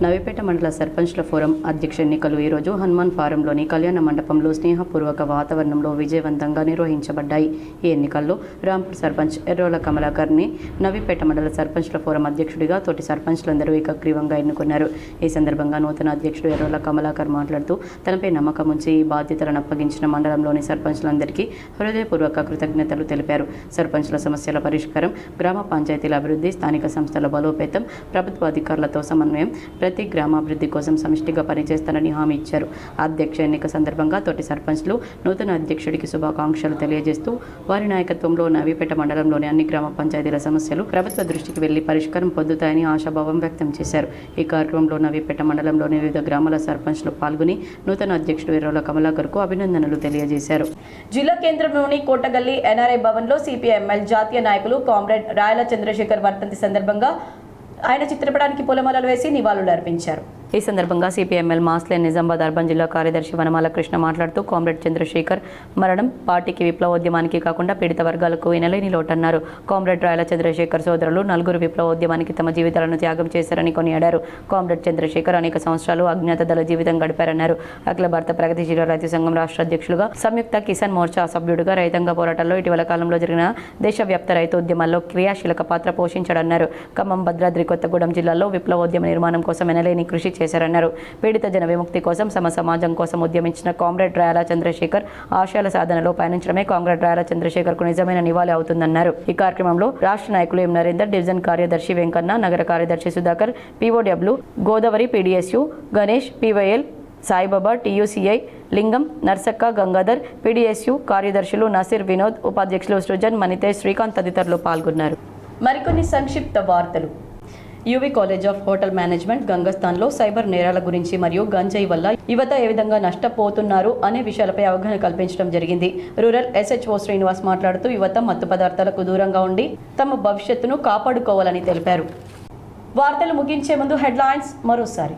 నవీపేట మండల సర్పంచ్ల ఫోరం అధ్యక్ష ఎన్నికలు ఈరోజు హనుమాన్ ఫారంలోని కళ్యాణ మండపంలో స్నేహపూర్వక వాతావరణంలో విజయవంతంగా నిర్వహించబడ్డాయి. ఈ ఎన్నికల్లో రాంపూర్ సర్పంచ్ ఎర్రోల కమలాకర్ని నవీపేట మండల సర్పంచ్ల ఫోరం అధ్యక్షుడిగా తోటి సర్పంచ్లందరూ ఏకగ్రీవంగా ఎన్నుకున్నారు. ఈ సందర్భంగా నూతన అధ్యక్షుడు ఎర్రోల కమలాకర్ మాట్లాడుతూ తనపై నమ్మకం ఉంచి ఈ బాధ్యతలను అప్పగించిన మండలంలోని సర్పంచ్లందరికీ హృదయపూర్వక కృతజ్ఞతలు తెలిపారు. సర్పంచ్ల సమస్యల పరిష్కారం, గ్రామ పంచాయతీల అభివృద్ధి, స్థానిక సంస్థల బలోపేతం, ప్రభుత్వ అధికారులతో సమన్వయం, ప్రతి గ్రామాభివృద్ధి కోసం సమిష్టిగా పనిచేస్తానని హామీ ఇచ్చారు. అధ్యక్ష ఎన్నిక సందర్భంగా తోటి సర్పంచ్లు నూతన అధ్యక్షుడికి శుభాకాంక్షలు తెలియజేస్తూ వారి నాయకత్వంలో నవీపేట మండలంలోని అన్ని గ్రామ పంచాయతీల సమస్యలు ప్రభుత్వ దృష్టికి వెళ్లి పరిష్కారం పొందుతాయని ఆశాభావం వ్యక్తం చేశారు. ఈ కార్యక్రమంలో నవీపేట మండలంలోని వివిధ గ్రామాల సర్పంచ్లు పాల్గొని నూతన అధ్యక్షుడు ఎర్రోల కమలాకర్కు అభినందనలు తెలియజేశారు. జిల్లా కేంద్రంలోని కోటగల్లి ఎన్ఆర్ఐ భవన్లో సిపిఐఎంఎల్ జాతీయ నాయకులు కామ్రేడ్ రాయల చంద్రశేఖర్ వర్ధంతి సందర్భంగా ఆయన చిత్రపటానికి పూలమాలలు వేసి నివాళులు అర్పించారు. ఈ సందర్భంగా సిపిఎంఎల్ మాస్లేన్ నిజామాబాద్ అర్బన్ జిల్లా కార్యదర్శి వనమాల కృష్ణ మాట్లాడుతూ కామ్రేడ్ చంద్రశేఖర్ మరణం పార్టీకి విప్లవోద్యమానికి కాకుండా పీడిత వర్గాలకు వినలేని లోటన్నారు. కామ్రేడ్ రాయల చంద్రశేఖర్ సోదరులు 4 విప్లవోద్యమానికి తమ జీవితాలను త్యాగం చేశారని కొనియాడారు. కామ్రేడ్ చంద్రశేఖర్ అనేక సంవత్సరాలు అజ్ఞాత దళ జీవితం గడిపారన్నారు. అఖిల భారత ప్రగతిశీల రైతు సంఘం రాష్ట్ర అధ్యక్షులుగా, సంయుక్త కిసాన్ మోర్చా సభ్యుడిగా రైతాంగ పోరాటాల్లో ఇటీవల కాలంలో జరిగిన దేశవ్యాప్త రైతు ఉద్యమాల్లో క్రియాశీలక పాత్ర పోషించాడన్నారు. ఖమ్మం, భద్రాద్రి కొత్తగూడెం జిల్లాల్లో విప్లవోద్యమ నిర్మాణం కోసం ఎనలేని కృషి చేశారన్నారు. పీడిత జన విముక్తి కోసం, సమ సమాజం కోసం ఉద్యమించిన కామ్రేడ్ రాయల చంద్రశేఖర్ ఆశయాల సాధనలో పయనించడమే కామ్రేడ్ రాయల చంద్రశేఖర్కు నిజమైన నివాళి అవుతుందన్నారు. ఈ కార్యక్రమంలో రాష్ట్ర నాయకులు ఎం నరేందర్, డివిజన్ కార్యదర్శి వెంకన్న, నగర కార్యదర్శి Sudhakar, POW Godavari, PDSU Ganesh, PYL Saibaba, TUCI లింగం, నర్సక్క, గంగాధర్, పీడీఎస్యు కార్యదర్శులు నసీర్, వినోద్, ఉపాధ్యక్షులు సృజన్, మణితేష్, శ్రీకాంత్ తదితరులు పాల్గొన్నారు. మరికొన్ని సంక్షిప్త వార్తలు. UV college of hotel management గంగస్థాన్లో సైబర్ నేరాల గురించి మరియు గంజాయి వల్ల యువత ఏ విధంగా నష్టపోతున్నారు అనే విషయాలపై అవగాహన కల్పించడం జరిగింది. రూరల్ ఎస్హెచ్ఓ శ్రీనివాస్ మాట్లాడుతూ యువత మత్తు పదార్థాలకు దూరంగా ఉండి తమ భవిష్యత్తును కాపాడుకోవాలని తెలిపారు. వార్తలు ముగించే ముందు హెడ్లైన్స్ మరోసారి.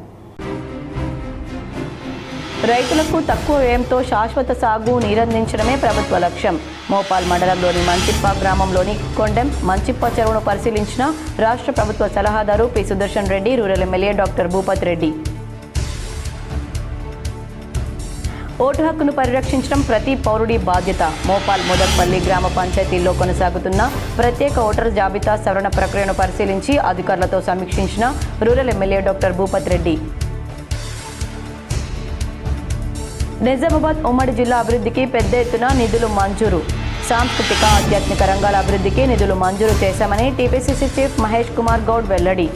రైతులకు తక్కువ వ్యయంతో శాశ్వత సాగు నీరందించడమే ప్రభుత్వ లక్ష్యం. మోపాల్ మండలంలోని మంచిప్ప గ్రామంలోని కొండెం మంచిప్ప చెరువును పరిశీలించిన రాష్ట్ర ప్రభుత్వ సలహాదారు P. Sudarshan Reddy, rural MLA doctor Bhupath Reddy. ఓటు హక్కును పరిరక్షించడం ప్రతి పౌరుడి బాధ్యత. మోపాల్ ముదక్పల్లి గ్రామ పంచాయతీల్లో కొనసాగుతున్న ప్రత్యేక ఓటర్ జాబితా సవరణ ప్రక్రియను పరిశీలించి అధికారులతో సమీక్షించిన rural MLA doctor Bhupath Reddy. Nizamabad ఉమ్మడి జిల్లా అభివృద్ధికి పెద్ద ఎత్తున నిధులు మంజూరు. సాంస్కృతిక ఆధ్యాత్మిక రంగాల అభివృద్ధికి నిధులు మంజూరు చేశామని టీపీసీసీ చీఫ్ మహేష్ కుమార్ గౌడ్ వెల్లడి.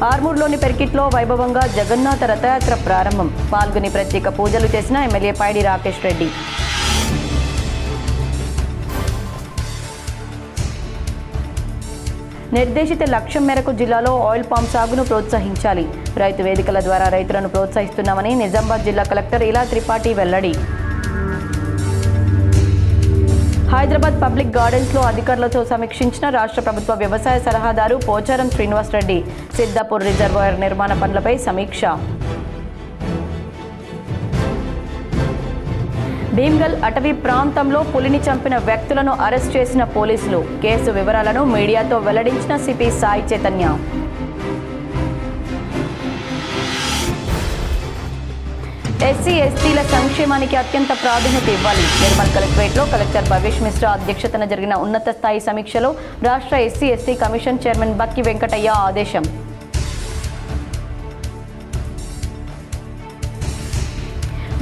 ఆర్మూర్లోని పెర్కిట్లో వైభవంగా జగన్నాథ రథయాత్ర ప్రారంభం. పాల్గొని ప్రత్యేక పూజలు చేసిన ఎమ్మెల్యే పైడి రాకేష్ రెడ్డి. నిర్దేశిత లక్ష్యం మేరకు జిల్లాలో ఆయిల్ పామ్ సాగును ప్రోత్సహించాలి. రైతు వేదికల ద్వారా రైతులను ప్రోత్సహిస్తున్నామని నిజామాబాద్ జిల్లా కలెక్టర్ ఇలా త్రిపాఠి వెల్లడి. హైదరాబాద్ పబ్లిక్ గార్డెన్స్లో అధికారులతో సమీక్షించిన రాష్ట్ర ప్రభుత్వ వ్యవసాయ సలహాదారు పోచారం శ్రీనివాస్ రెడ్డి. సిద్దాపూర్ రిజర్వాయర్ నిర్మాణ పనులపై సమీక్ష. భీమ్గల్ అటవీ ప్రాంతంలో పులిని చంపిన వ్యక్తులను అరెస్ట్ చేసిన పోలీసులు. కేసు వివరాలను మీడియాతో వెల్లడించిన సిపి సాయి చైతన్య. ఎస్సీ ఎస్టీల సంక్షేమానికి అత్యంత ప్రాధాన్యత ఇవ్వాలి. నిర్మల్ కలెక్టరేట్లో కలెక్టర్ భవేష్ మిశ్రా అధ్యక్షతన జరిగిన ఉన్నత స్థాయి సమీక్షలో రాష్ట్ర SC ST commission chairman Bakki Venkataiah ఆదేశం.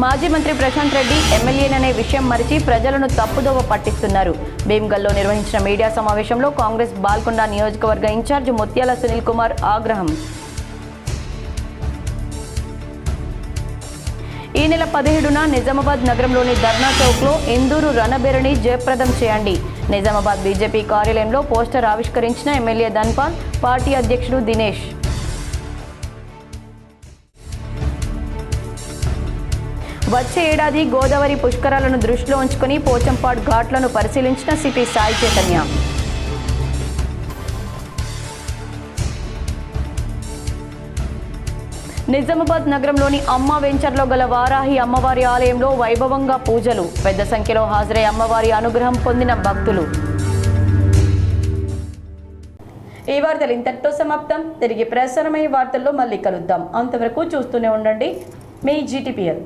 మాజీ మంత్రి ప్రశాంత్ రెడ్డి ఎమ్మెల్యేననే విషయం మరిచి ప్రజలను తప్పుదోవ పట్టిస్తున్నారు. భీమ్గల్లో నిర్వహించిన మీడియా సమావేశంలో కాంగ్రెస్ బాల్కొండ నియోజకవర్గ ఇన్ఛార్జ్ ముత్యాల సునీల్ కుమార్ ఆగ్రహం. ఈ నెల 17న నిజామాబాద్ నగరంలోని ధర్నా చౌక్లో ఇందూరు రణబేరణి జయప్రదం చేయండి. నిజామాబాద్ బీజేపీ కార్యాలయంలో పోస్టర్ ఆవిష్కరించిన ఎమ్మెల్యే ధన్పాల్, పార్టీ అధ్యక్షుడు దినేష్. వచ్చే ఏడాది గోదావరి పుష్కరాలను దృష్టిలో ఉంచుకుని పోచంపాడ్ ఘాట్లను పరిశీలించిన సిపి సాయి చైతన్య. నిజామాబాద్ నగరంలోని అమ్మ వెంచర్లో గల వారాహి అమ్మవారి ఆలయంలో వైభవంగా పూజలు. పెద్ద సంఖ్యలో హాజరై అమ్మవారి అనుగ్రహం పొందిన భక్తులు. ఈ వార్తలు ఇంతటితో సమాప్తం. తిరిగి ప్రసారమయ్యే వార్తల్లో మళ్ళీ కలుద్దాం. అంతవరకు చూస్తూనే ఉండండి మీ GTPL.